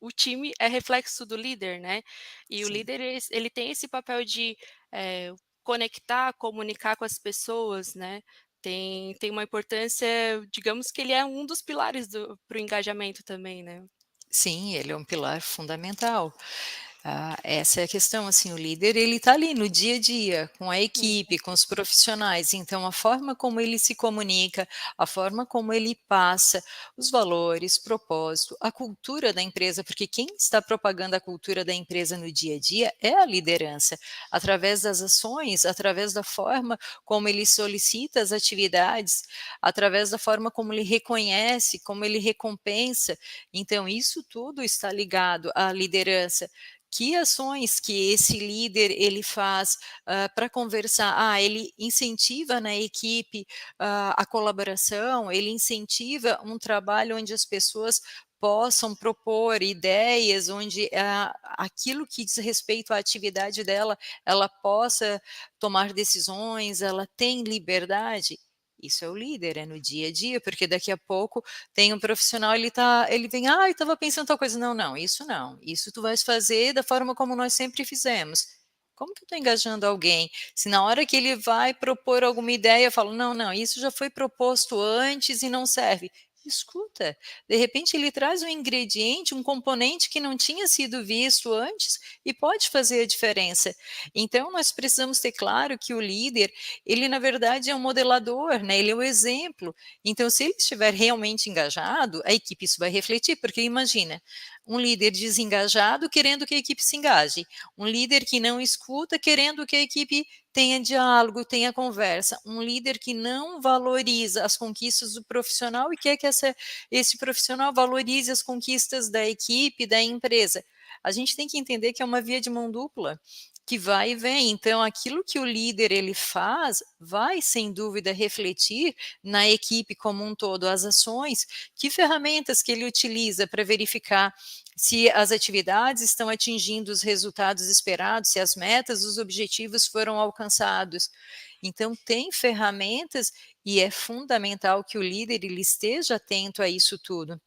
o time é reflexo do líder, né? E o Sim. líder, ele tem esse papel de conectar, comunicar com as pessoas, né? Tem uma importância, digamos que ele é um dos pilares para o engajamento também, né? Sim, ele é um pilar fundamental. Essa é a questão, assim, o líder, ele está ali no dia a dia, com a equipe, com os profissionais, então a forma como ele se comunica, a forma como ele passa os valores, propósito, a cultura da empresa, porque quem está propagando a cultura da empresa no dia a dia é a liderança, através das ações, através da forma como ele solicita as atividades, através da forma como ele reconhece, como ele recompensa, então isso tudo está ligado à liderança. Que ações que esse líder ele faz para conversar? Ele incentiva na equipe a colaboração, ele incentiva um trabalho onde as pessoas possam propor ideias, onde aquilo que diz respeito à atividade dela, ela possa tomar decisões, ela tem liberdade. Isso é o líder, é no dia a dia, porque daqui a pouco tem um profissional, ele vem, eu estava pensando tal coisa. Não, isso não. Isso tu vais fazer da forma como nós sempre fizemos. Como que eu estou engajando alguém? Se na hora que ele vai propor alguma ideia, eu falo, não, isso já foi proposto antes e não serve. Escuta, de repente ele traz um ingrediente, um componente que não tinha sido visto antes e pode fazer a diferença. Então, nós precisamos ter claro que o líder, ele na verdade é um modelador, né? Ele é o exemplo. Então, se ele estiver realmente engajado, a equipe isso vai refletir, porque imagina, um líder desengajado querendo que a equipe se engaje, um líder que não escuta querendo que a equipe tenha diálogo, tenha conversa, um líder que não valoriza as conquistas do profissional e quer que esse profissional valorize as conquistas da equipe, da empresa. A gente tem que entender que é uma via de mão dupla, que vai e vem. Então, aquilo que o líder ele faz vai, sem dúvida, refletir na equipe como um todo, as ações, que ferramentas que ele utiliza para verificar se as atividades estão atingindo os resultados esperados, se as metas, os objetivos foram alcançados. Então, tem ferramentas e é fundamental que o líder ele esteja atento a isso tudo.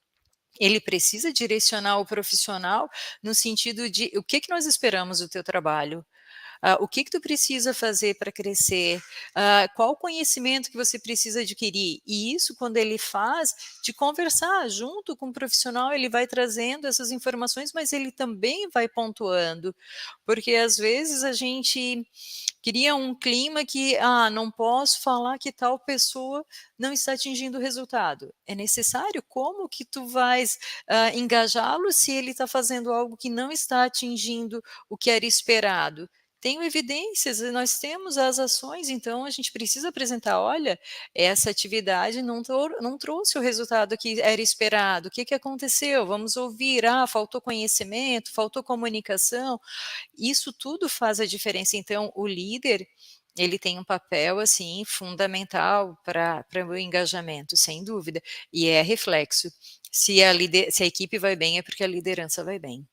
Ele precisa direcionar o profissional no sentido de o que nós esperamos do teu trabalho, o que tu precisa fazer para crescer, qual o conhecimento que você precisa adquirir. E isso, quando ele faz, de conversar junto com o profissional, ele vai trazendo essas informações, mas ele também vai pontuando, porque às vezes a gente cria um clima que, não posso falar que tal pessoa não está atingindo o resultado. É necessário, como que tu vais engajá-lo se ele está fazendo algo que não está atingindo o que era esperado? Tenho evidências, nós temos as ações, então a gente precisa apresentar, olha, essa atividade não trouxe o resultado que era esperado, o que aconteceu? Vamos ouvir, faltou conhecimento, faltou comunicação, isso tudo faz a diferença. Então, o líder, ele tem um papel, assim, fundamental para o engajamento, sem dúvida, e é reflexo. Se a equipe vai bem, é porque a liderança vai bem.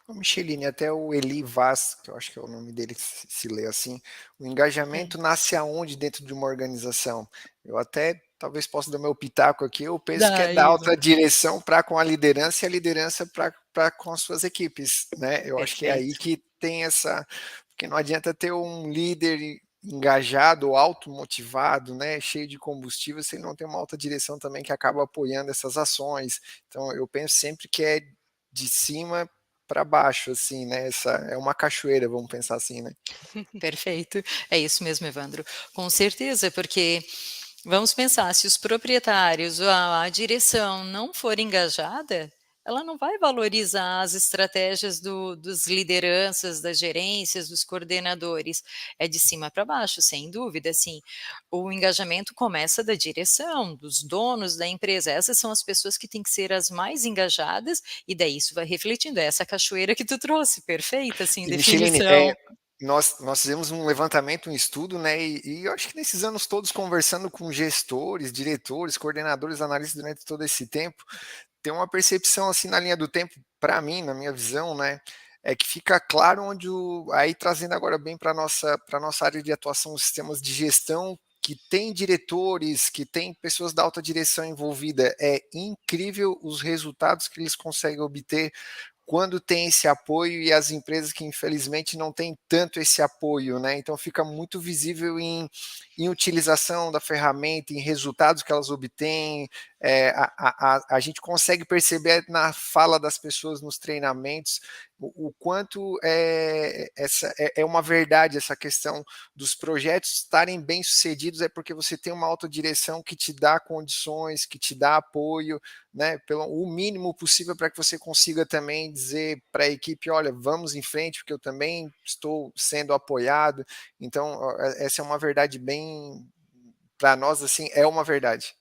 Micheline, até o Eli Vaz, que eu acho que é o nome dele, se lê assim, o engajamento nasce aonde dentro de uma organização? Eu até talvez possa dar meu pitaco aqui, eu penso que é da Daí, alta direção para com a liderança e a liderança para com as suas equipes, né? Eu acho que é aí perfeito. que tem essa, porque não adianta ter um líder engajado, automotivado, né, cheio de combustível, se ele não tem uma alta direção também que acaba apoiando essas ações. Então eu penso sempre que é de cima para baixo, assim, né? Essa é uma cachoeira, vamos pensar assim, né? Perfeito. É isso mesmo, Evandro. Com certeza, porque vamos pensar, se os proprietários ou a direção não for engajada, ela não vai valorizar as estratégias dos lideranças, das gerências, dos coordenadores. É de cima para baixo, sem dúvida. Assim, o engajamento começa da direção, dos donos da empresa. Essas são as pessoas que têm que ser as mais engajadas, e daí isso vai refletindo. É essa cachoeira que tu trouxe, perfeita, assim, E Micheline, definição. nós fizemos um levantamento, um estudo, né? E eu acho que nesses anos todos conversando com gestores, diretores, coordenadores, analistas durante todo esse tempo, tem uma percepção assim na linha do tempo, para mim, na minha visão, né? É que fica claro onde aí trazendo agora bem para nossa área de atuação, os sistemas de gestão que tem diretores, que tem pessoas da alta direção envolvida, é incrível os resultados que eles conseguem obter quando tem esse apoio e as empresas que infelizmente não têm tanto esse apoio, né? Então fica muito visível em utilização da ferramenta, em resultados que elas obtêm. A gente consegue perceber na fala das pessoas nos treinamentos o quanto é uma verdade essa questão dos projetos estarem bem sucedidos, é porque você tem uma alta direção que te dá condições, que te dá apoio, né, o mínimo possível para que você consiga também dizer para a equipe, olha, vamos em frente, porque eu também estou sendo apoiado. Então, essa é uma verdade bem, para nós, assim, é uma verdade.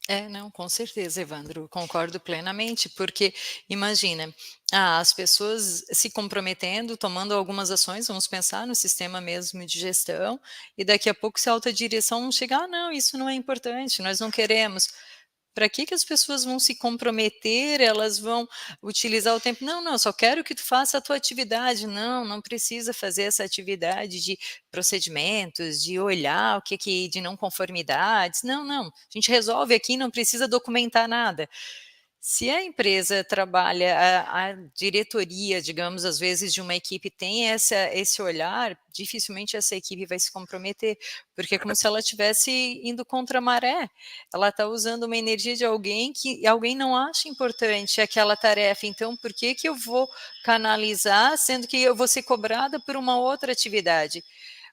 É, não, com certeza, Evandro, concordo plenamente, porque imagina, as pessoas se comprometendo, tomando algumas ações, vamos pensar no sistema mesmo de gestão, e daqui a pouco se a alta direção chegar, não, isso não é importante, nós não queremos. Para que as pessoas vão se comprometer, elas vão utilizar o tempo? Não, não, só quero que tu faça a tua atividade. Não, não precisa fazer essa atividade de procedimentos, de olhar o que de não conformidades. Não, não, a gente resolve aqui, não precisa documentar nada. Se a empresa trabalha, a diretoria, digamos, às vezes, de uma equipe tem esse olhar, dificilmente essa equipe vai se comprometer, porque é como se ela estivesse indo contra a maré. Ela está usando uma energia de alguém que alguém não acha importante aquela tarefa, então por que eu vou canalizar, sendo que eu vou ser cobrada por uma outra atividade?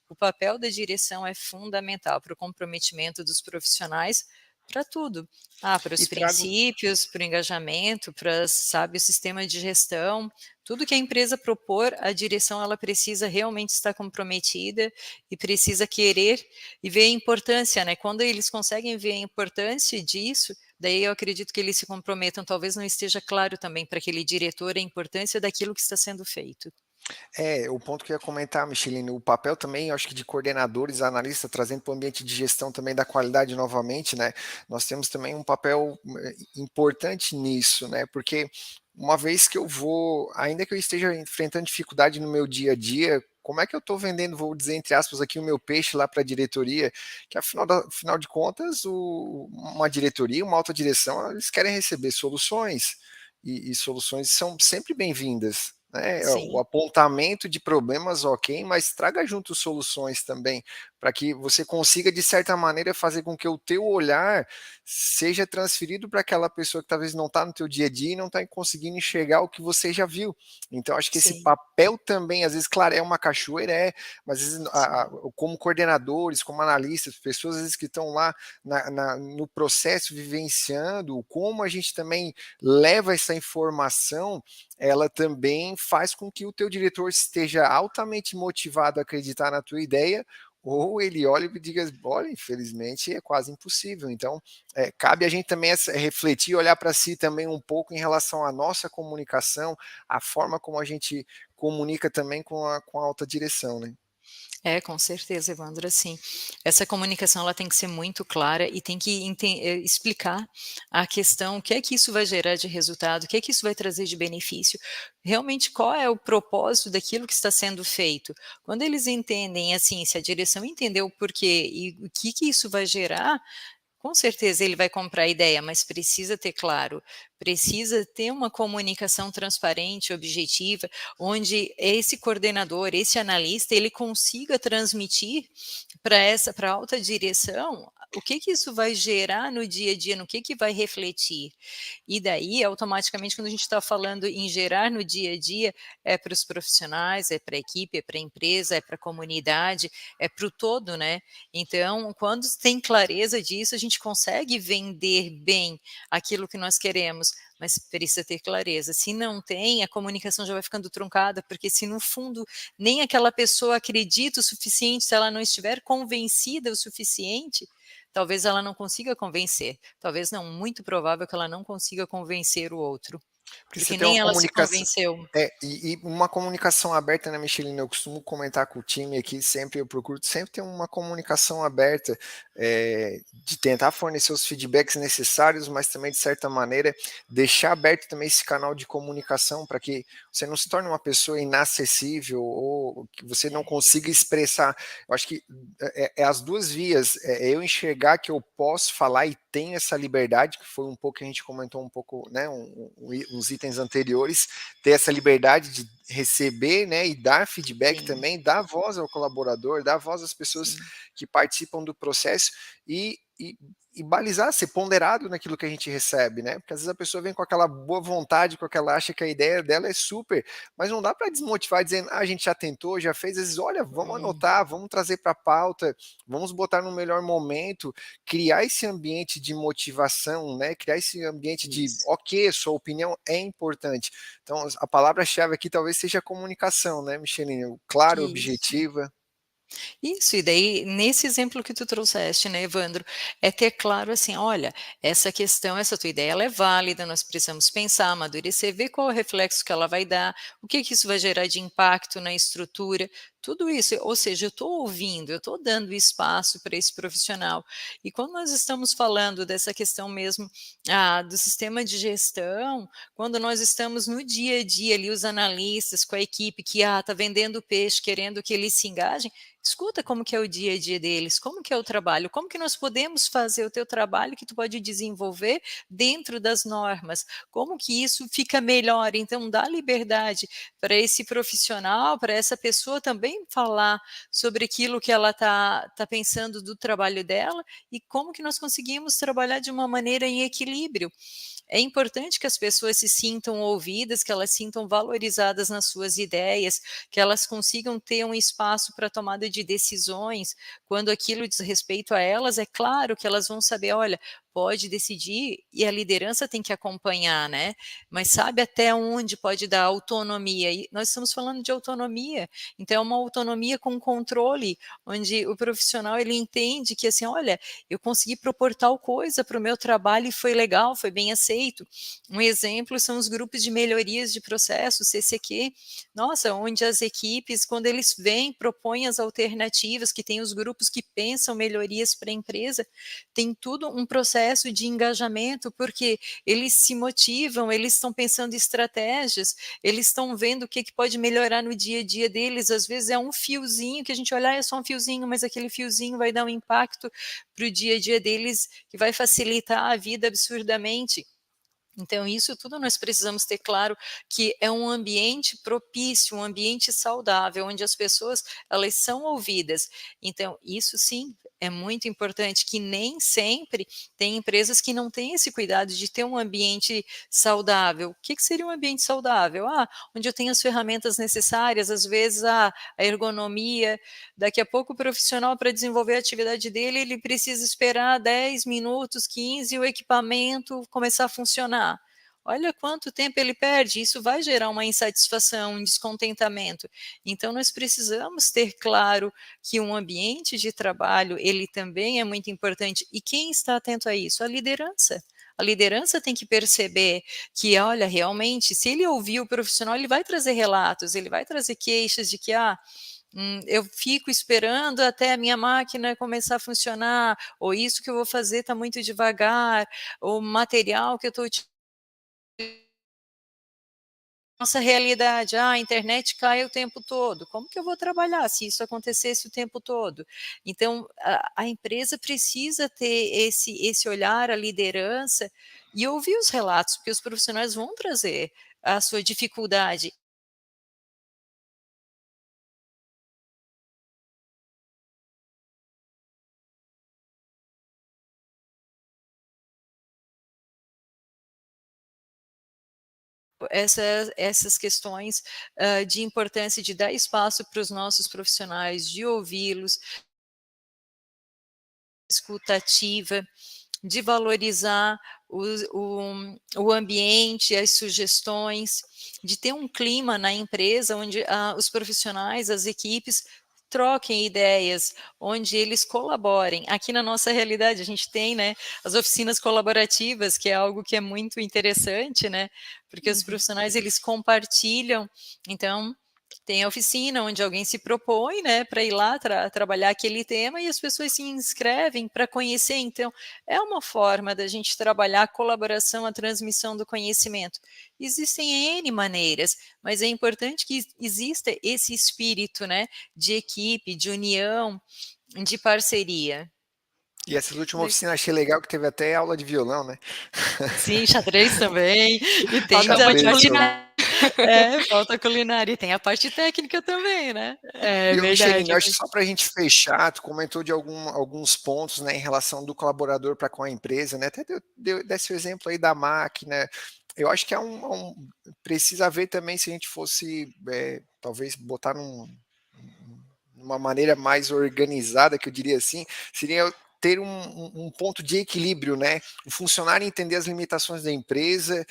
O papel da direção é fundamental para o comprometimento dos profissionais, para tudo. Para E os trago princípios, para o engajamento, para, sabe, o sistema de gestão, tudo que a empresa propor, a direção ela precisa realmente estar comprometida e precisa querer e ver a importância, né? Quando eles conseguem ver a importância disso, daí eu acredito que eles se comprometam. Talvez não esteja claro também para aquele diretor a importância daquilo que está sendo feito. o ponto que eu ia comentar, Michelino, o papel também, eu acho que de coordenadores, analistas, trazendo para o ambiente de gestão também da qualidade novamente, né? Nós temos também um papel importante nisso, né? Porque uma vez que eu vou, ainda que eu esteja enfrentando dificuldade no meu dia a dia, como é que eu estou vendendo, vou dizer entre aspas aqui, o meu peixe lá para a diretoria, que afinal de contas, uma diretoria, uma alta direção, eles querem receber soluções, e soluções são sempre bem-vindas, né? O Sim, apontamento de problemas, ok, mas traga junto soluções também, para que você consiga, de certa maneira, fazer com que o teu olhar seja transferido para aquela pessoa que talvez não está no teu dia a dia e não está conseguindo enxergar o que você já viu. Então, acho que esse sim, papel também, às vezes, claro, é uma cachoeira, mas às vezes, sim, como coordenadores, como analistas, pessoas às vezes que estão lá no processo, vivenciando, como a gente também leva essa informação, ela também faz com que o teu diretor esteja altamente motivado a acreditar na tua ideia, ou ele olha e diga, olha, infelizmente é quase impossível. Então, cabe a gente também refletir, olhar para si também um pouco em relação à nossa comunicação, a forma como a gente comunica também com a alta direção, né? É, com certeza, Evandro, assim, essa comunicação ela tem que ser muito clara e tem que explicar a questão, o que é que isso vai gerar de resultado, o que é que isso vai trazer de benefício, realmente qual é o propósito daquilo que está sendo feito. Quando eles entendem, assim, se a direção entendeu o porquê e o que isso vai gerar, com certeza ele vai comprar a ideia, mas precisa ter claro, precisa ter uma comunicação transparente, objetiva, onde esse coordenador, esse analista, ele consiga transmitir para a alta direção o que isso vai gerar no dia a dia, no que vai refletir. E daí, automaticamente, quando a gente está falando em gerar no dia a dia, é para os profissionais, é para a equipe, é para a empresa, é para a comunidade, é para o todo, né? Então, quando tem clareza disso, a gente consegue vender bem aquilo que nós queremos, mas precisa ter clareza. Se não tem, a comunicação já vai ficando truncada, porque se no fundo nem aquela pessoa acredita o suficiente, se ela não estiver convencida o suficiente, talvez ela não consiga convencer. Talvez não, muito provável que ela não consiga convencer o outro, Porque você porque tem uma nem ela se comunicação. convenceu. E uma comunicação aberta, né, Michelina? Eu costumo comentar com o time aqui, sempre eu procuro sempre ter uma comunicação aberta, de tentar fornecer os feedbacks necessários, mas também, de certa maneira, deixar aberto também esse canal de comunicação para que você não se torne uma pessoa inacessível ou que você não consiga expressar. Eu acho que é as duas vias, eu enxergar que eu posso falar e tenho essa liberdade, que foi um pouco que a gente comentou um pouco, né, uns itens anteriores, ter essa liberdade de receber, né, e dar feedback Sim, também, dar voz ao colaborador, dar voz às pessoas sim. que participam do processo e balizar, ser ponderado naquilo que a gente recebe, né? Porque às vezes a pessoa vem com aquela boa vontade, com aquela acha que a ideia dela é super, mas não dá para desmotivar dizendo, a gente já tentou, já fez, às vezes, olha, vamos anotar, vamos trazer para a pauta, vamos botar no melhor momento, criar esse ambiente de motivação, né? Criar esse ambiente de, Isso. ok, sua opinião é importante. Então, a palavra-chave aqui talvez seja a comunicação, né, Micheline? Clara, Isso. objetiva. Isso, e daí, nesse exemplo que tu trouxeste, né, Evandro, é ter claro assim, olha, essa questão, essa tua ideia, ela é válida, nós precisamos pensar, amadurecer, ver qual é o reflexo que ela vai dar, o que isso vai gerar de impacto na estrutura, tudo isso, ou seja, eu estou ouvindo, eu estou dando espaço para esse profissional. E quando nós estamos falando dessa questão mesmo do sistema de gestão, quando nós estamos no dia a dia ali, os analistas com a equipe que está vendendo peixe, querendo que eles se engajem, escuta como que é o dia a dia deles, como que é o trabalho, como que nós podemos fazer o teu trabalho que tu pode desenvolver dentro das normas, como que isso fica melhor, então dá liberdade para esse profissional, para essa pessoa também falar sobre aquilo que ela tá pensando do trabalho dela e como que nós conseguimos trabalhar de uma maneira em equilíbrio. É importante que as pessoas se sintam ouvidas, que elas se sintam valorizadas nas suas ideias, que elas consigam ter um espaço para tomada de decisões. Quando aquilo diz respeito a elas, é claro que elas vão saber, olha, pode decidir e a liderança tem que acompanhar, né? Mas sabe até onde pode dar autonomia? E nós estamos falando de autonomia, então é uma autonomia com controle, onde o profissional ele entende que assim, olha, eu consegui propor tal coisa para o meu trabalho e foi legal, foi bem aceito. Um exemplo são os grupos de melhorias de processo, CCQ, nossa, onde as equipes, quando eles vêm, propõem as alternativas, que tem os grupos que pensam melhorias para a empresa, tem tudo um processo de engajamento, porque eles se motivam, eles estão pensando em estratégias, eles estão vendo o que pode melhorar no dia a dia deles, às vezes é um fiozinho que a gente olha, é só um fiozinho, mas aquele fiozinho vai dar um impacto para o dia a dia deles, que vai facilitar a vida absurdamente. Então, isso tudo nós precisamos ter claro que é um ambiente propício, um ambiente saudável, onde as pessoas elas são ouvidas. Então, isso sim é muito importante, que nem sempre tem empresas que não têm esse cuidado de ter um ambiente saudável. O que seria um ambiente saudável? Onde eu tenho as ferramentas necessárias, às vezes a ergonomia, daqui a pouco o profissional para desenvolver a atividade dele, ele precisa esperar 10 minutos, 15, e o equipamento começar a funcionar. Olha quanto tempo ele perde, isso vai gerar uma insatisfação, um descontentamento. Então, nós precisamos ter claro que um ambiente de trabalho, ele também é muito importante. E quem está atento a isso? A liderança. A liderança tem que perceber que, olha, realmente, se ele ouvir o profissional, ele vai trazer relatos, ele vai trazer queixas de que, eu fico esperando até a minha máquina começar a funcionar, ou isso que eu vou fazer está muito devagar, ou o material que eu estou nossa realidade, a internet cai o tempo todo, como que eu vou trabalhar se isso acontecesse o tempo todo? Então, a empresa precisa ter esse olhar, a liderança, e ouvir os relatos, porque os profissionais vão trazer a sua dificuldade. Essas questões de importância de dar espaço para os nossos profissionais, de ouvi-los, escuta ativa, de valorizar o ambiente, as sugestões, de ter um clima na empresa onde os profissionais, as equipes, troquem ideias, onde eles colaborem. Aqui na nossa realidade, a gente tem, né, as oficinas colaborativas, que é algo que é muito interessante, né, porque os profissionais, eles compartilham, então, tem a oficina onde alguém se propõe, né, para ir lá trabalhar aquele tema e as pessoas se inscrevem para conhecer. Então, é uma forma da gente trabalhar a colaboração, a transmissão do conhecimento. Existem N maneiras, mas é importante que exista esse espírito, né, de equipe, de união, de parceria. E essas últimas oficinas achei legal que teve até aula de violão, né? Sim, xadrez também, e tem Falta uma de Xadrez, culinária. falta culinária, e tem a parte técnica também, né? É E o Michelin, verdade. eu acho que só para a gente fechar, tu comentou de alguns pontos, né, em relação do colaborador para com a empresa, né? Até desse o exemplo aí da máquina. Eu acho que precisa ver também se a gente fosse talvez botar numa maneira mais organizada, que eu diria assim, seria ter um ponto de equilíbrio, né? O funcionário entender as limitações da empresa,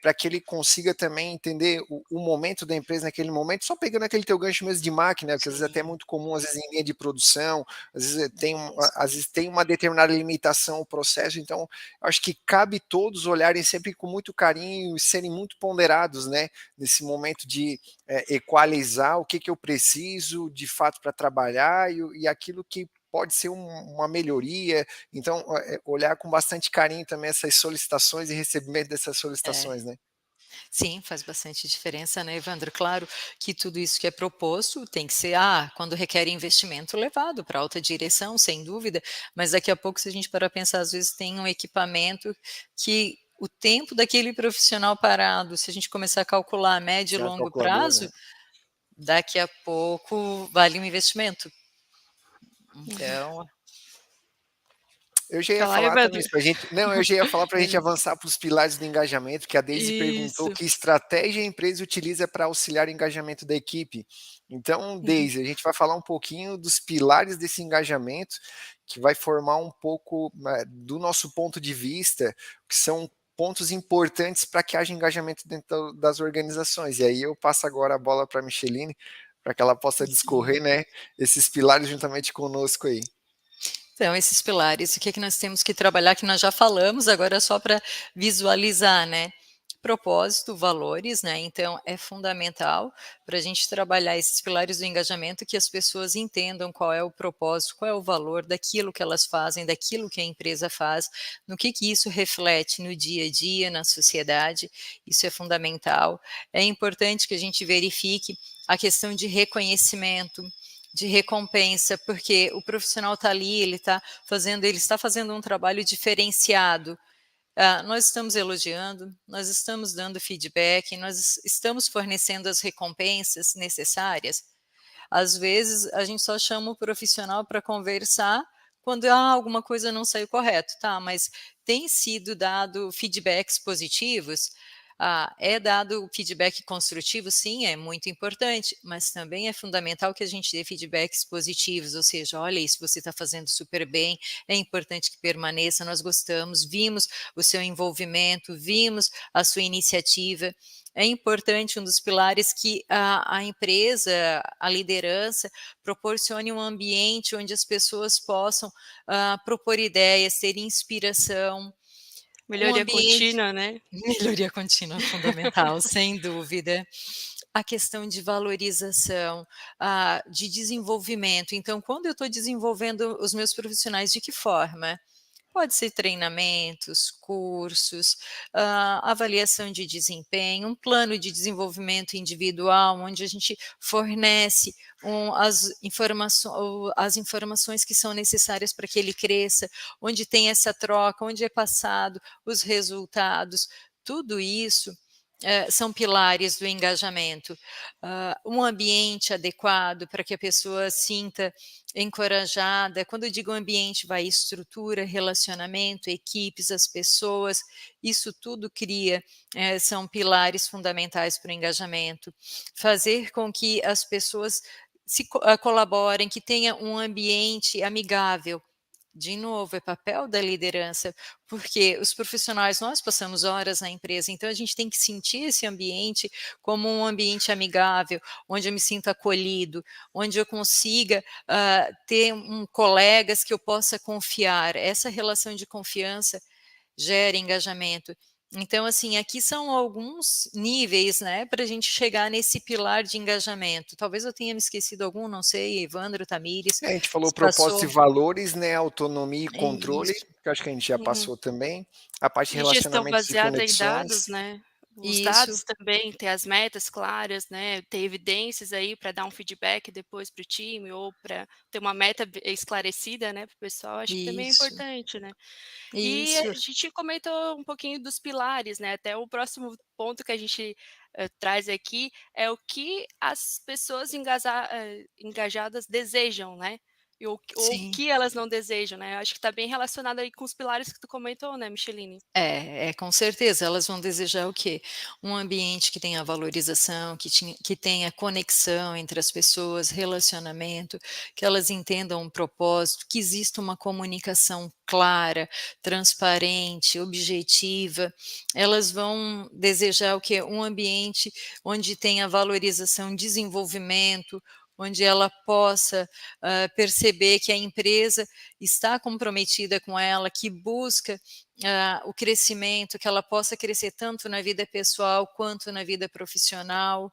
para que ele consiga também entender o momento da empresa naquele momento, só pegando aquele teu gancho mesmo de máquina, que às vezes até é muito comum, às vezes em linha de produção, às vezes tem uma determinada limitação o processo, então acho que cabe todos olharem sempre com muito carinho e serem muito ponderados, né? Nesse momento de equalizar o que eu preciso de fato para trabalhar e aquilo que pode ser uma melhoria, então olhar com bastante carinho também essas solicitações e recebimento dessas solicitações, né? Sim, faz bastante diferença, né, Evandro? Claro que tudo isso que é proposto tem que ser, quando requer investimento, levado para alta direção, sem dúvida, mas daqui a pouco, se a gente parar para pensar, às vezes tem um equipamento que o tempo daquele profissional parado, se a gente começar a calcular a médio e Tem a longo calculadora, né? prazo, daqui a pouco vale um investimento. Uhum. Então, Eu já ia Falar, falar também Evandro. isso pra gente. Não, eu já ia falar para a gente Beleza. avançar para os pilares do engajamento, que a Daisy perguntou Isso. que estratégia a empresa utiliza para auxiliar o engajamento da equipe. Então, Uhum. Daisy, a gente vai falar um pouquinho dos pilares desse engajamento, que vai formar um pouco do nosso ponto de vista, que são pontos importantes para que haja engajamento dentro das organizações. E aí eu passo agora a bola para a Micheline, para que ela possa sim. discorrer, né, esses pilares juntamente conosco aí. Então, esses pilares, o que é que nós temos que trabalhar, que nós já falamos, agora é só para visualizar, né? Propósito, valores, né? Então, é fundamental para a gente trabalhar esses pilares do engajamento, que as pessoas entendam qual é o propósito, qual é o valor daquilo que elas fazem, daquilo que a empresa faz, no que isso reflete no dia a dia, na sociedade, isso é fundamental. É importante que a gente verifique a questão de reconhecimento, de recompensa, porque o profissional está ali, ele está fazendo um trabalho diferenciado. Nós estamos elogiando, nós estamos dando feedback, nós estamos fornecendo as recompensas necessárias. Às vezes a gente só chama o profissional para conversar quando alguma coisa não saiu correto, tá? Mas tem sido dado feedbacks positivos. É dado feedback construtivo, sim, é muito importante, mas também é fundamental que a gente dê feedbacks positivos, ou seja, olha, isso você está fazendo super bem, é importante que permaneça, nós gostamos, vimos o seu envolvimento, vimos a sua iniciativa. É importante, um dos pilares, que a empresa, a liderança, proporcione um ambiente onde as pessoas possam propor ideias, ter inspiração, um Melhoria ambiente. contínua, né? Melhoria contínua fundamental, sem dúvida. A questão de valorização, de desenvolvimento. Então, quando eu estou desenvolvendo os meus profissionais, de que forma? Pode ser treinamentos, cursos, avaliação de desempenho, um plano de desenvolvimento individual, onde a gente fornece as informações que são necessárias para que ele cresça, onde tem essa troca, onde é passado os resultados, tudo isso são pilares do engajamento. Um ambiente adequado para que a pessoa sinta encorajada. Quando eu digo ambiente, vai estrutura, relacionamento, equipes, as pessoas, isso tudo são pilares fundamentais para o engajamento. Fazer com que as pessoas colaborem, que tenha um ambiente amigável. De novo, é papel da liderança, porque os profissionais, nós passamos horas na empresa, então a gente tem que sentir esse ambiente como um ambiente amigável, onde eu me sinto acolhido, onde eu consiga ter colegas que eu possa confiar. Essa relação de confiança gera engajamento. Então, assim, aqui são alguns níveis, né, para a gente chegar nesse pilar de engajamento. Talvez eu tenha me esquecido algum, não sei, Evandro, Tamires, A gente falou se propósito passou. e valores, né? Autonomia e É controle, isso, que eu acho que a gente já Uhum. passou também. A parte de E gestão relacionamentos e baseada em dados, conexões. né, os isso, dados também, ter as metas claras, né, ter evidências aí para dar um feedback depois para o time ou para ter uma meta esclarecida, né, para o pessoal, acho que também é isso, importante, né. E isso, a gente comentou um pouquinho dos pilares, né, até o próximo ponto que a gente, traz aqui é o que as pessoas engajadas desejam, né, e ou o sim. que elas não desejam, né. Acho que está bem relacionado aí com os pilares que tu comentou, né, Micheline? Com certeza, elas vão desejar o quê? Um ambiente que tenha valorização, que tenha conexão entre as pessoas, relacionamento, que elas entendam um propósito, que exista uma comunicação clara, transparente, objetiva. Elas vão desejar o quê? Um ambiente onde tenha valorização, desenvolvimento, onde ela possa perceber que a empresa está comprometida com ela, que busca o crescimento, que ela possa crescer tanto na vida pessoal quanto na vida profissional.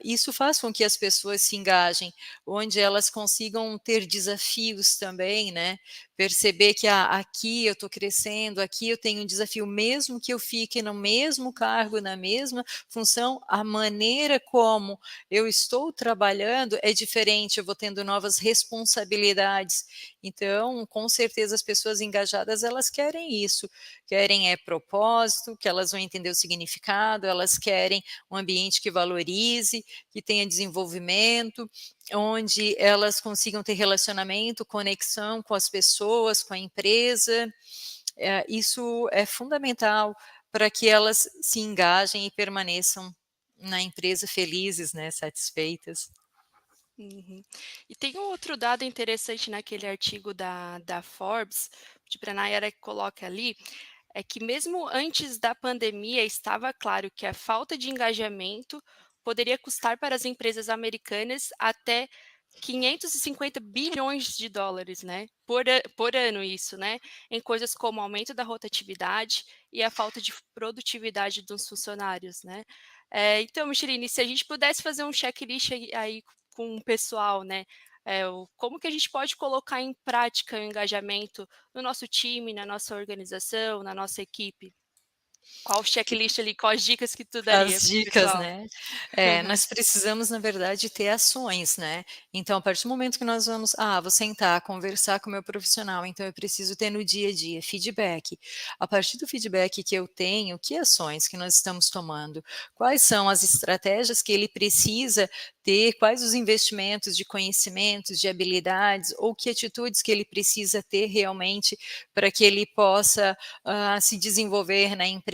Isso faz com que as pessoas se engajem, onde elas consigam ter desafios também, né? Perceber que aqui eu estou crescendo, aqui eu tenho um desafio, mesmo que eu fique no mesmo cargo, na mesma função, a maneira como eu estou trabalhando é diferente, eu vou tendo novas responsabilidades. Então, com certeza, as pessoas engajadas, elas querem isso, querem propósito, que elas vão entender o significado, elas querem um ambiente que valorize, que tenha desenvolvimento, onde elas consigam ter relacionamento, conexão com as pessoas, com a empresa. Isso é fundamental para que elas se engajem e permaneçam na empresa felizes, né, satisfeitas. Uhum. E tem um outro dado interessante naquele artigo da Forbes, de para a Nayara que coloca ali, é que mesmo antes da pandemia estava claro que a falta de engajamento poderia custar para as empresas americanas até 550 bilhões de dólares, né, por ano isso, né, em coisas como aumento da rotatividade e a falta de produtividade dos funcionários, né. Então, Micheline, se a gente pudesse fazer um checklist aí com o pessoal, né, como que a gente pode colocar em prática o engajamento no nosso time, na nossa organização, na nossa equipe? Qual o checklist ali, quais dicas que tu daria As para o dicas, pessoal? né. Nós precisamos, na verdade, ter ações, né. Então, a partir do momento que nós vamos: vou sentar, conversar com o meu profissional, então eu preciso ter no dia a dia feedback. A partir do feedback que eu tenho, que ações que nós estamos tomando? Quais são as estratégias que ele precisa ter? Quais os investimentos de conhecimentos, de habilidades, ou que atitudes que ele precisa ter realmente para que ele possa se desenvolver na empresa?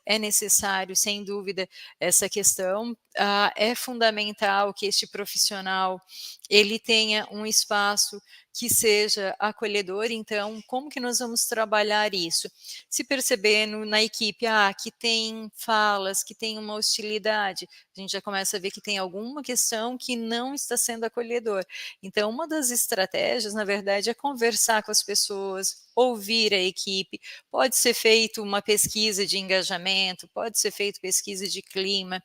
É necessário, sem dúvida, essa questão. É fundamental que este profissional ele tenha um espaço que seja acolhedor. Então, como que nós vamos trabalhar isso? Se perceber na equipe que tem falas, que tem uma hostilidade, a gente já começa a ver que tem alguma questão que não está sendo acolhedor. Então, uma das estratégias, na verdade, é conversar com as pessoas, ouvir a equipe. Pode ser feito uma pesquisa de engajamento, pode ser feito pesquisa de clima,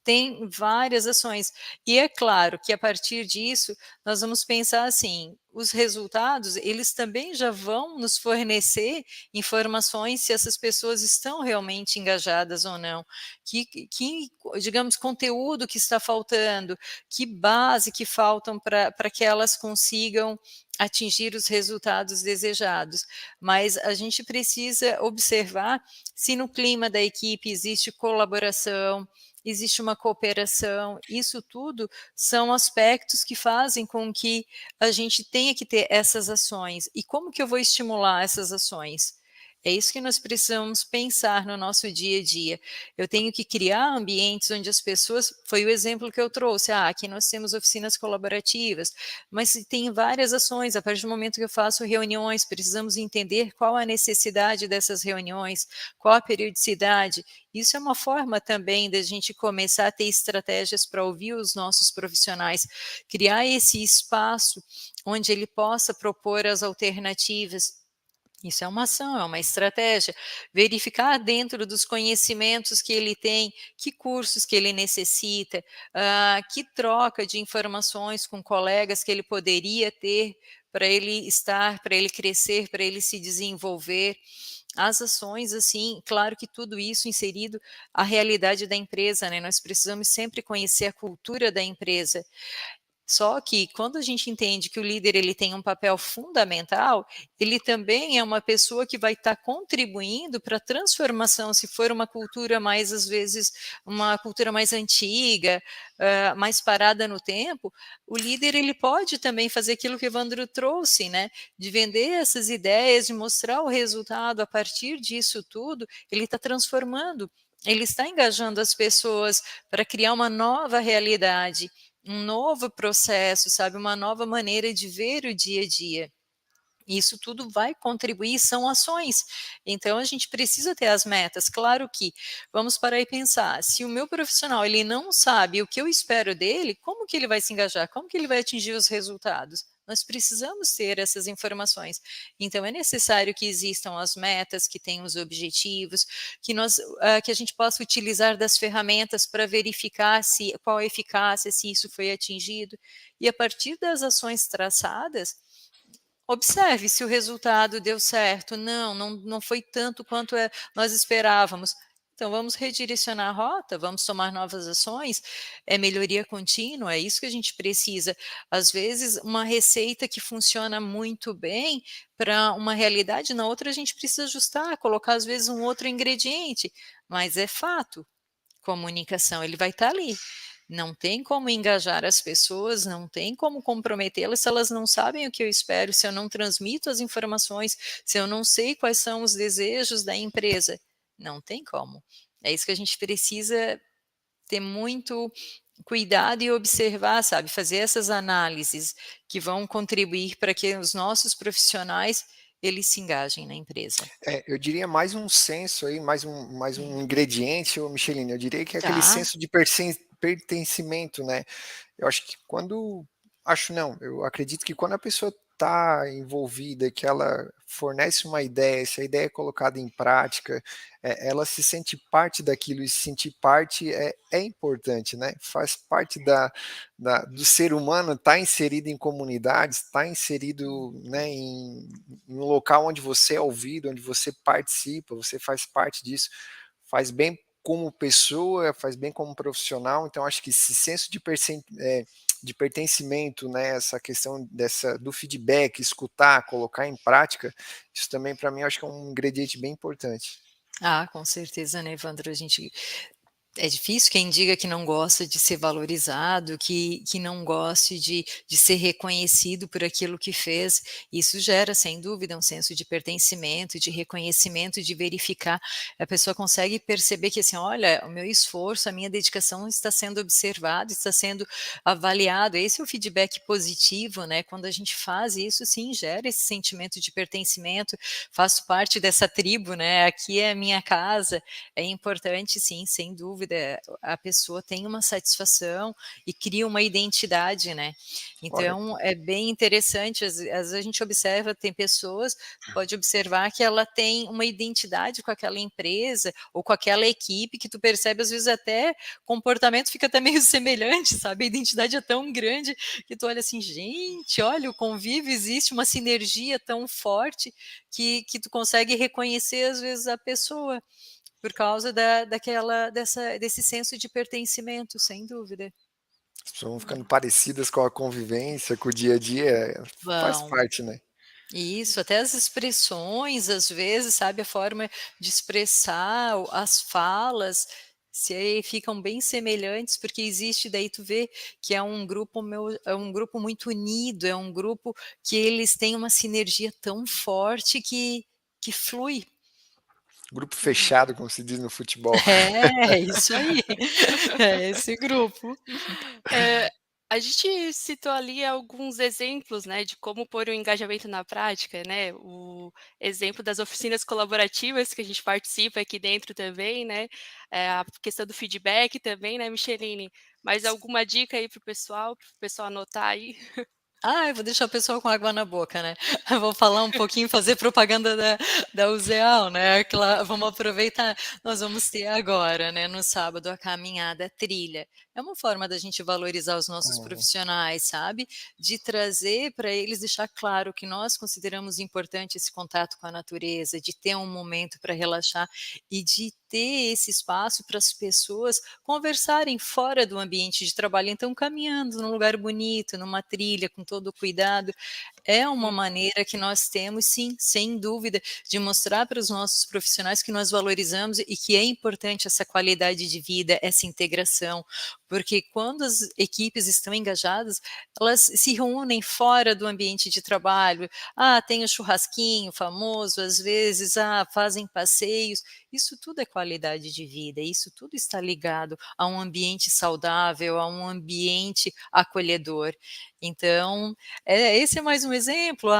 tem várias ações. E é claro que a partir disso, nós vamos pensar assim, os resultados, eles também já vão nos fornecer informações se essas pessoas estão realmente engajadas ou não, digamos, conteúdo que está faltando, que base que faltam para que elas consigam atingir os resultados desejados. Mas a gente precisa observar se no clima da equipe existe colaboração, existe uma cooperação, isso tudo são aspectos que fazem com que a gente tenha que ter essas ações. E como que eu vou estimular essas ações? É isso que nós precisamos pensar no nosso dia a dia. Eu tenho que criar ambientes onde as pessoas, foi o exemplo que eu trouxe, aqui nós temos oficinas colaborativas, mas tem várias ações, a partir do momento que eu faço reuniões, precisamos entender qual a necessidade dessas reuniões, qual a periodicidade. Isso é uma forma também da gente começar a ter estratégias para ouvir os nossos profissionais, criar esse espaço onde ele possa propor as alternativas. Isso é uma ação, é uma estratégia. Verificar dentro dos conhecimentos que ele tem, que cursos que ele necessita, que troca de informações com colegas que ele poderia ter para ele estar, para ele crescer, para ele se desenvolver. As ações, assim, claro que tudo isso inserido à realidade da empresa, né? Nós precisamos sempre conhecer a cultura da empresa. Só que quando a gente entende que o líder ele tem um papel fundamental, ele também é uma pessoa que vai estar contribuindo para a transformação, se for uma cultura mais, às vezes, uma cultura mais antiga, mais parada no tempo, o líder ele pode também fazer aquilo que o Evandro trouxe, né? De vender essas ideias, de mostrar o resultado a partir disso tudo, ele está transformando, ele está engajando as pessoas para criar uma nova realidade, um novo processo, sabe, uma nova maneira de ver o dia a dia. Isso tudo vai contribuir, são ações. Então a gente precisa ter as metas. Claro que vamos parar e pensar, se o meu profissional ele não sabe o que eu espero dele, como que ele vai se engajar? Como que ele vai atingir os resultados? Nós precisamos ter essas informações. Então é necessário que existam as metas, que tenham os objetivos, que a gente possa utilizar das ferramentas para verificar qual a eficácia, se isso foi atingido. E a partir das ações traçadas, observe se o resultado deu certo. Não foi tanto quanto nós esperávamos. Então, vamos redirecionar a rota, vamos tomar novas ações, é melhoria contínua, é isso que a gente precisa. Às vezes, uma receita que funciona muito bem para uma realidade, na outra a gente precisa ajustar, colocar às vezes um outro ingrediente, mas é fato, comunicação, ele vai estar ali. Não tem como engajar as pessoas, não tem como comprometê-las se elas não sabem o que eu espero, se eu não transmito as informações, se eu não sei quais são os desejos da empresa. Não tem como. É isso que a gente precisa ter muito cuidado e observar, sabe? Fazer essas análises que vão contribuir para que os nossos profissionais eles se engajem na empresa. Eu diria mais um senso aí, mais um ingrediente, Micheline, eu diria que é aquele Tá. senso de pertencimento, né? Eu acho que eu acredito que quando a pessoa está envolvida, que ela fornece uma ideia, se a ideia é colocada em prática, ela se sente parte daquilo, e se sentir parte é importante, né? Faz parte do ser humano, estar inserido em comunidades, estar inserido, né, em um local onde você é ouvido, onde você participa, você faz parte disso, faz bem como pessoa, faz bem como profissional. Então acho que esse senso de pertencimento, né, essa questão do feedback, escutar, colocar em prática, isso também para mim acho que é um ingrediente bem importante. Com certeza, né, Evandro? É difícil quem diga que não gosta de ser valorizado, que não goste de ser reconhecido por aquilo que fez. Isso gera, sem dúvida, um senso de pertencimento, de reconhecimento, de verificar. A pessoa consegue perceber que, assim, olha, o meu esforço, a minha dedicação está sendo observado, está sendo avaliado. Esse é o feedback positivo, né? Quando a gente faz isso, sim, gera esse sentimento de pertencimento. Faço parte dessa tribo, né? Aqui é a minha casa. É importante, sim, sem dúvida, dúvida, a pessoa tem uma satisfação e cria uma identidade, né? Então, é bem interessante, às vezes a gente observa, tem pessoas, pode observar que ela tem uma identidade com aquela empresa ou com aquela equipe que tu percebe, às vezes, até comportamento fica até meio semelhante, sabe? A identidade é tão grande que tu olha assim, gente, olha, o convívio existe uma sinergia tão forte que tu consegue reconhecer, às vezes, a pessoa por causa desse senso de pertencimento, sem dúvida. As pessoas vão ficando parecidas com a convivência, com o dia a dia, faz Vão. parte, né? Isso, até as expressões, às vezes, sabe, a forma de expressar, as falas, ficam bem semelhantes, porque existe, daí tu vê que é um grupo muito unido, é um grupo que eles têm uma sinergia tão forte que flui. Grupo fechado, como se diz no futebol. É isso aí, é esse grupo. A gente citou ali alguns exemplos, né, de como pôr o engajamento na prática, né, o exemplo das oficinas colaborativas que a gente participa aqui dentro também, né, a questão do feedback também, né, Micheline? Mais alguma dica aí para o pessoal anotar aí? Eu vou deixar o pessoal com água na boca, né. Eu vou falar um pouquinho, fazer propaganda da Useal, né, vamos aproveitar. Nós vamos ter agora, né, no sábado, a caminhada trilha. É uma forma da gente valorizar os nossos profissionais, sabe, de trazer para eles, deixar claro que nós consideramos importante esse contato com a natureza, de ter um momento para relaxar e de ter esse espaço para as pessoas conversarem fora do ambiente de trabalho. Então, caminhando num lugar bonito, numa trilha, com todo o cuidado, é uma maneira que nós temos, sim, sem dúvida, de mostrar para os nossos profissionais que nós valorizamos e que é importante essa qualidade de vida, essa integração, porque quando as equipes estão engajadas, elas se reúnem fora do ambiente de trabalho, tem o churrasquinho famoso, às vezes, fazem passeios, isso tudo é qualidade de vida, isso tudo está ligado a um ambiente saudável, a um ambiente acolhedor. Então, esse é mais um exemplo.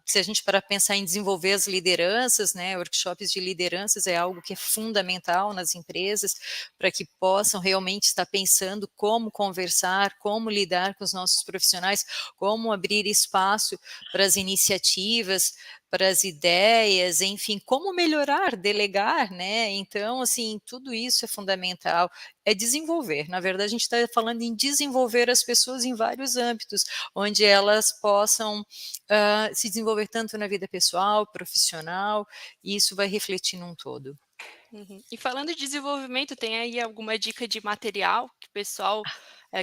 Se a gente parar para pensar em desenvolver as lideranças, né, workshops de lideranças é algo que é fundamental nas empresas, para que possam realmente estar pensando como conversar, como lidar com os nossos profissionais, como abrir espaço para as iniciativas, para as ideias, enfim, como melhorar, delegar, né? Então, assim, tudo isso é fundamental. É desenvolver. Na verdade, a gente está falando em desenvolver as pessoas em vários âmbitos, onde elas possam se desenvolver tanto na vida pessoal, profissional, e isso vai refletir num todo. Uhum. E falando de desenvolvimento, tem aí alguma dica de material que o pessoal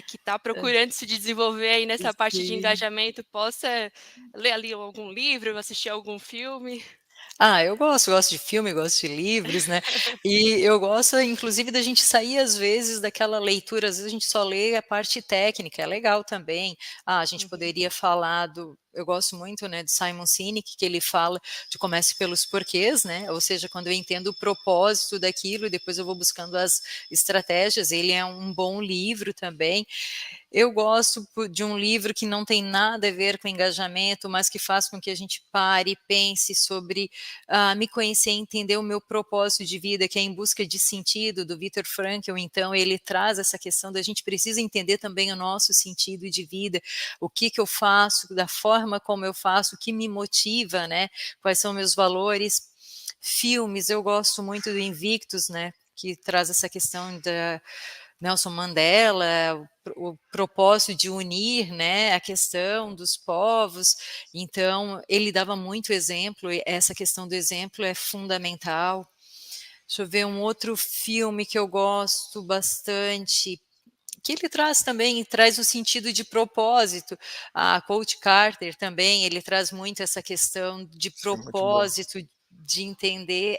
que está procurando se desenvolver aí nessa parte de Sim. engajamento possa ler ali algum livro, assistir algum filme? Eu gosto de filme, gosto de livros, né, e eu gosto inclusive da gente sair às vezes daquela leitura, às vezes a gente só lê a parte técnica, é legal também. A gente Uhum. poderia falar eu gosto muito, né, de Simon Sinek, que ele fala de comece pelos porquês, né, ou seja, quando eu entendo o propósito daquilo e depois eu vou buscando as estratégias, ele é um bom livro também. Eu gosto de um livro que não tem nada a ver com engajamento, mas que faz com que a gente pare e pense sobre me conhecer, entender o meu propósito de vida, que é Em Busca de Sentido, do Viktor Frankl. Então, ele traz essa questão da gente precisa entender também o nosso sentido de vida, o que eu faço, da forma como eu faço, o que me motiva, né? Quais são meus valores. Filmes, eu gosto muito do Invictus, né? Que traz essa questão da Nelson Mandela, o propósito de unir, né, a questão dos povos. Então, ele dava muito exemplo, e essa questão do exemplo é fundamental. Deixa eu ver um outro filme que eu gosto bastante, que ele traz o sentido de propósito. A Coach Carter também, ele traz muito essa questão de Isso é muito bom. propósito, de entender.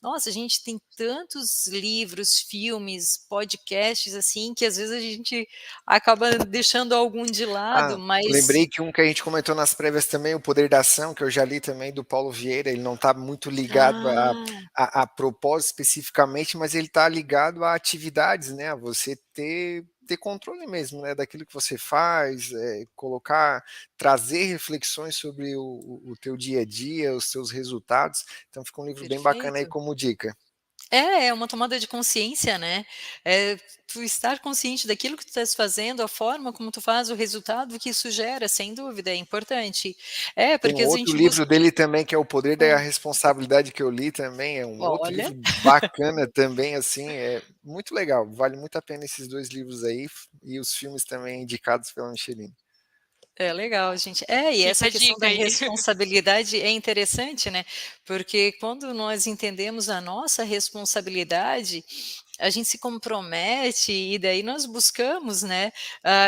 Nossa, a gente tem tantos livros, filmes, podcasts, assim, que às vezes a gente acaba deixando algum de lado, mas Lembrei que um que a gente comentou nas prévias também, O Poder da Ação, que eu já li também, do Paulo Vieira, ele não está muito ligado ah, a propósito especificamente, mas ele está ligado a atividades, né? A você ter controle mesmo, né? Daquilo que você faz, trazer reflexões sobre o teu dia a dia, os seus resultados. Então fica um livro bem bacana aí perfeito. como dica. É uma tomada de consciência, né? Tu estar consciente daquilo que tu estás fazendo, a forma como tu faz, o resultado que isso gera, sem dúvida, é importante. Tem um Porque a outro gente livro busca. dele também, que é O Poder da Responsabilidade, que eu li também, é um outro Olha, livro bacana também, assim, é muito legal, vale muito a pena esses 2 livros aí, e os filmes também indicados pela Michelin. é legal, gente. E Fica essa a questão dica da aí. responsabilidade é interessante, né? Porque quando nós entendemos a nossa responsabilidade, a gente se compromete e daí nós buscamos, né,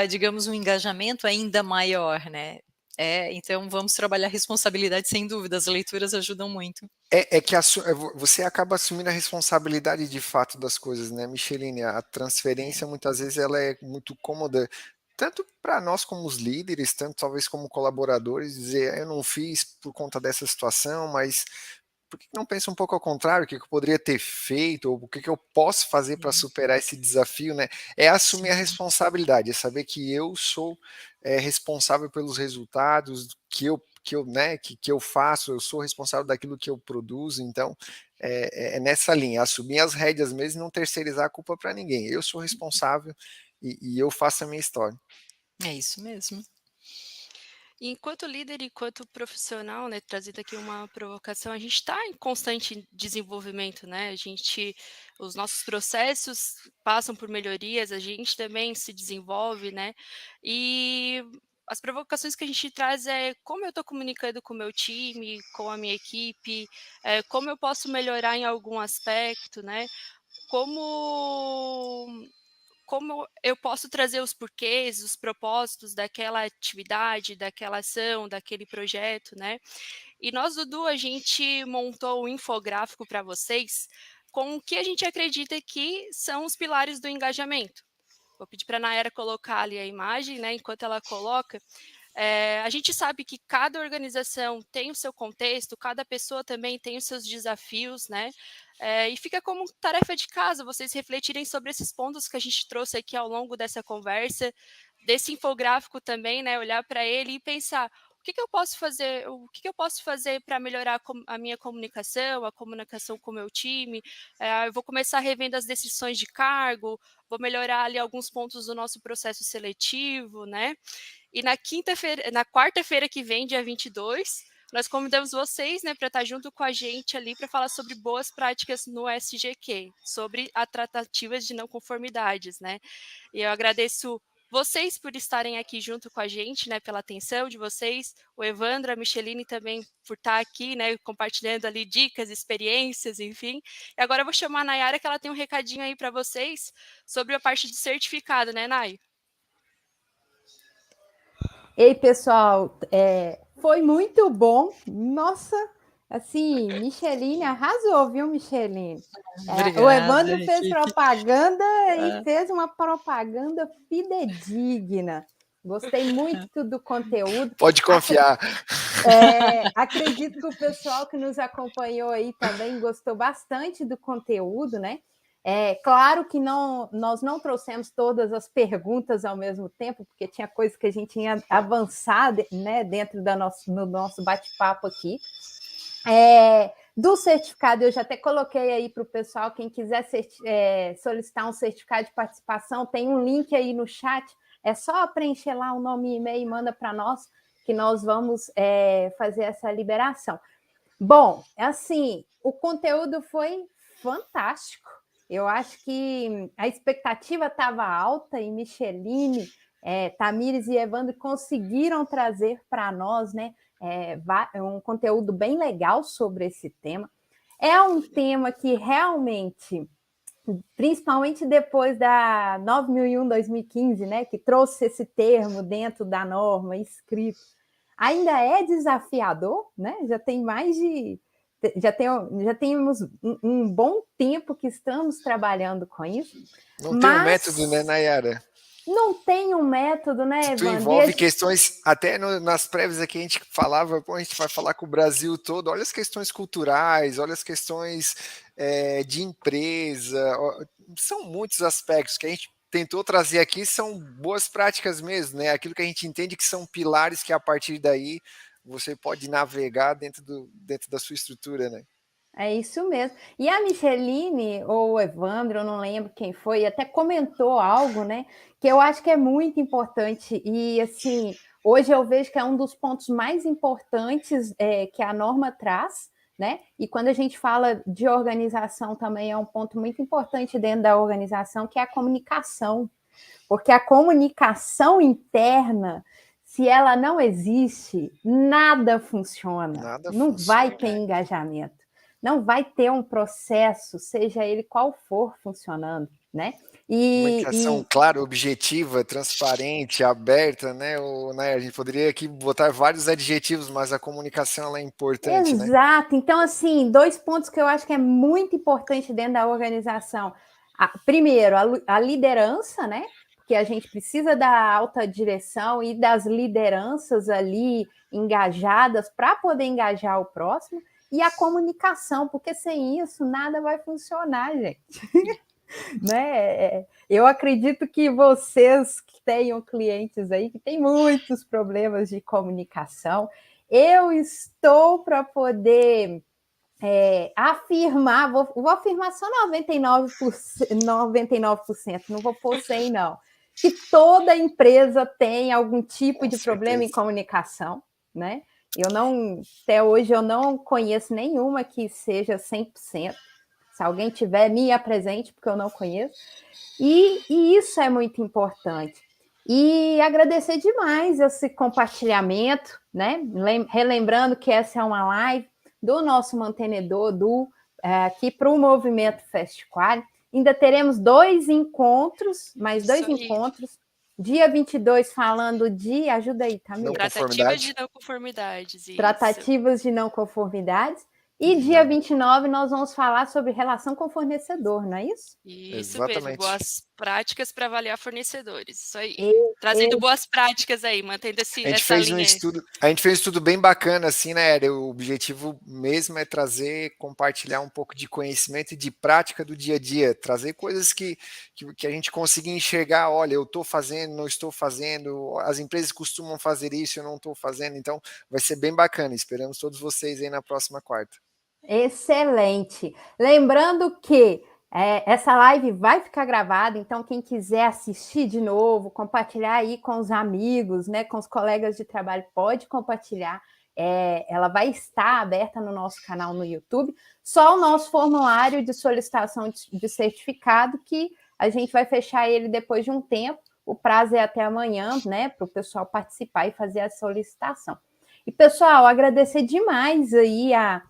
digamos, um engajamento ainda maior, né? Então vamos trabalhar responsabilidade sem dúvida, as leituras ajudam muito. É que você acaba assumindo a responsabilidade de fato das coisas, né, Micheline? A transferência muitas vezes ela é muito cômoda, tanto para nós como os líderes, tanto talvez como colaboradores, dizer eu não fiz por conta dessa situação, mas por que não pensa um pouco ao contrário? O que eu poderia ter feito? Ou o que eu posso fazer para Sim, superar esse desafio, né? É assumir a sim. responsabilidade, é saber que eu sou responsável pelos resultados que eu faço, eu sou responsável daquilo que eu produzo, então é nessa linha, assumir as rédeas mesmo e não terceirizar a culpa para ninguém. Eu sou responsável e eu faço a minha história. É isso mesmo. Enquanto líder e enquanto profissional, né, trazendo aqui uma provocação, a gente está em constante desenvolvimento, né? Os nossos processos passam por melhorias, a gente também se desenvolve, né? E as provocações que a gente traz é como eu estou comunicando com o meu time, com a minha equipe, como eu posso melhorar em algum aspecto, né? Como como eu posso trazer os porquês, os propósitos daquela atividade, daquela ação, daquele projeto, né? E nós, Dudu, a gente montou um infográfico para vocês com o que a gente acredita que são os pilares do engajamento. Vou pedir para a Nayara colocar ali a imagem, né? Enquanto ela coloca, a gente sabe que cada organização tem o seu contexto, cada pessoa também tem os seus desafios, né? E fica como tarefa de casa vocês refletirem sobre esses pontos que a gente trouxe aqui ao longo dessa conversa, desse infográfico também, né? Olhar para ele e pensar o que eu posso fazer, o que eu posso fazer para melhorar a minha comunicação, a comunicação com o meu time. Eu vou começar revendo as decisões de cargo, vou melhorar ali alguns pontos do nosso processo seletivo, né? E na quarta-feira que vem, dia 22, nós convidamos vocês, né, para estar junto com a gente ali para falar sobre boas práticas no SGQ, sobre a tratativas de não conformidades, né? E eu agradeço vocês por estarem aqui junto com a gente, né, pela atenção de vocês, o Evandro, a Micheline também por estar aqui, né, compartilhando ali dicas, experiências, enfim. E agora eu vou chamar a Nayara, que ela tem um recadinho aí para vocês sobre a parte de certificado, né, Nay? Ei, pessoal, foi muito bom. Nossa, assim, Micheline arrasou, viu, Micheline? O Obrigada, Evandro fez equipe. propaganda e fez uma propaganda fidedigna. Gostei muito do conteúdo. Pode confiar. Acredito que o pessoal que nos acompanhou aí também gostou bastante do conteúdo, né? Claro que nós não trouxemos todas as perguntas ao mesmo tempo, porque tinha coisas que a gente tinha avançado, né, dentro no nosso bate-papo aqui. Do certificado, eu já até coloquei aí para o pessoal, quem quiser solicitar um certificado de participação, tem um link aí no chat, é só preencher lá o nome e e-mail e manda para nós, que nós vamos fazer essa liberação. Bom, assim, o conteúdo foi fantástico. Eu acho que a expectativa estava alta e Micheline, Tamires e Evandro conseguiram trazer para nós, né, um conteúdo bem legal sobre esse tema. É um tema que realmente, principalmente depois da 9001/2015, né, que trouxe esse termo dentro da norma escrito, ainda é desafiador, né? Já temos um bom tempo que estamos trabalhando com isso. Não tem um método, né, Mas Nayara? não tem um método, né, Tu Evandro? envolve questões, até nas prévias aqui a gente falava, pô, a gente vai falar com o Brasil todo, olha as questões culturais, olha as questões de empresa, são muitos aspectos que a gente tentou trazer aqui, são boas práticas mesmo, né? Aquilo que a gente entende que são pilares que a partir daí você pode navegar dentro da sua estrutura, né? É isso mesmo. E a Micheline, ou o Evandro, eu não lembro quem foi, até comentou algo, né? Que eu acho que é muito importante. E, assim, hoje eu vejo que é um dos pontos mais importantes que a norma traz, né? E quando a gente fala de organização também é um ponto muito importante dentro da organização, que é a comunicação. Porque a comunicação interna, se ela não existe, nada funciona. Nada Não funciona. vai ter engajamento. Não vai ter um processo, seja ele qual for, funcionando, né? Comunicação clara, objetiva, transparente, aberta, né? A gente poderia aqui botar vários adjetivos, mas a comunicação ela é importante, né? Exato. Então, assim, 2 pontos que eu acho que é muito importante dentro da organização. Primeiro, a liderança, né? Porque a gente precisa da alta direção e das lideranças ali engajadas para poder engajar o próximo. E a comunicação, porque sem isso nada vai funcionar, gente. Né? Eu acredito que vocês que tenham clientes aí que têm muitos problemas de comunicação, eu estou para poder afirmar, vou afirmar só 99%, não vou pôr 100% não, que toda empresa tem algum tipo de problema em comunicação, né? Até hoje eu não conheço nenhuma que seja 100%. Se alguém tiver, me apresente, porque eu não conheço. E isso é muito importante. E agradecer demais esse compartilhamento, né? Relembrando que essa é uma live do nosso mantenedor, aqui para o Movimento Festival. Ainda teremos 2 encontros, mais 2 encontros. Dia 22 falando de, ajuda aí, Tamir. Tratativas de não conformidades. Isso. Tratativas de não conformidades. E dia 29 nós vamos falar sobre relação com fornecedor, não é isso? Isso Exatamente. mesmo, boas práticas para avaliar fornecedores, isso aí. Trazendo boas práticas aí, mantendo essa linha. A gente fez um estudo bem bacana, assim, né, Era? O objetivo mesmo é compartilhar um pouco de conhecimento e de prática do dia a dia, trazer coisas que a gente consiga enxergar, olha, eu estou fazendo, não estou fazendo, as empresas costumam fazer isso, eu não estou fazendo, então vai ser bem bacana, esperamos todos vocês aí na próxima quarta. Excelente. Lembrando que essa live vai ficar gravada, então quem quiser assistir de novo, compartilhar aí com os amigos, né, com os colegas de trabalho, pode compartilhar. Ela vai estar aberta no nosso canal no YouTube. Só o nosso formulário de solicitação de certificado, que a gente vai fechar ele depois de um tempo. O prazo é até amanhã, né, para o pessoal participar e fazer a solicitação. E, pessoal, agradecer demais aí a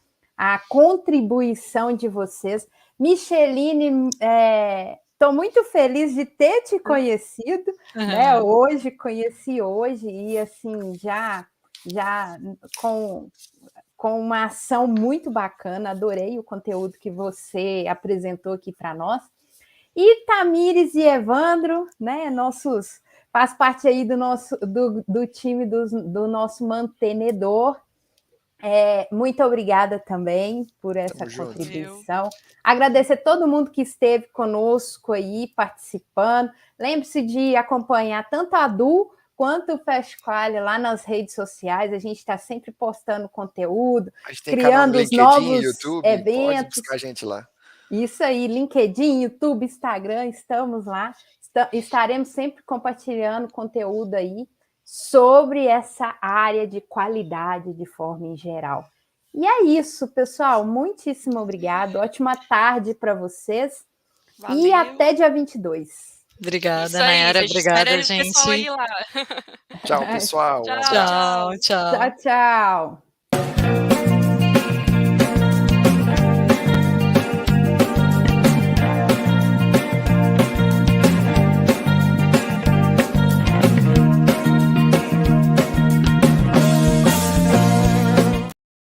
contribuição de vocês. Micheline, estou muito feliz de ter te conhecido, né? Hoje, conheci hoje, e assim, já com uma ação muito bacana, adorei o conteúdo que você apresentou aqui para nós. E Tamires e Evandro, né? Faz parte aí do time do nosso mantenedor. Muito obrigada também por essa contribuição. Agradecer todo mundo que esteve conosco aí, participando. Lembre-se de acompanhar tanto a Du quanto o Festival lá nas redes sociais. A gente está sempre postando conteúdo, criando os novos YouTube, eventos. Pode buscar a gente lá. Isso aí, LinkedIn, YouTube, Instagram, estamos lá. Estaremos sempre compartilhando conteúdo aí sobre essa área de qualidade de forma em geral. E é isso, pessoal. Muitíssimo obrigado. Ótima tarde para vocês. Valeu. E até dia 22. Obrigada, Nayara. Obrigada, gente. Tchau, pessoal. Tchau. Tchau.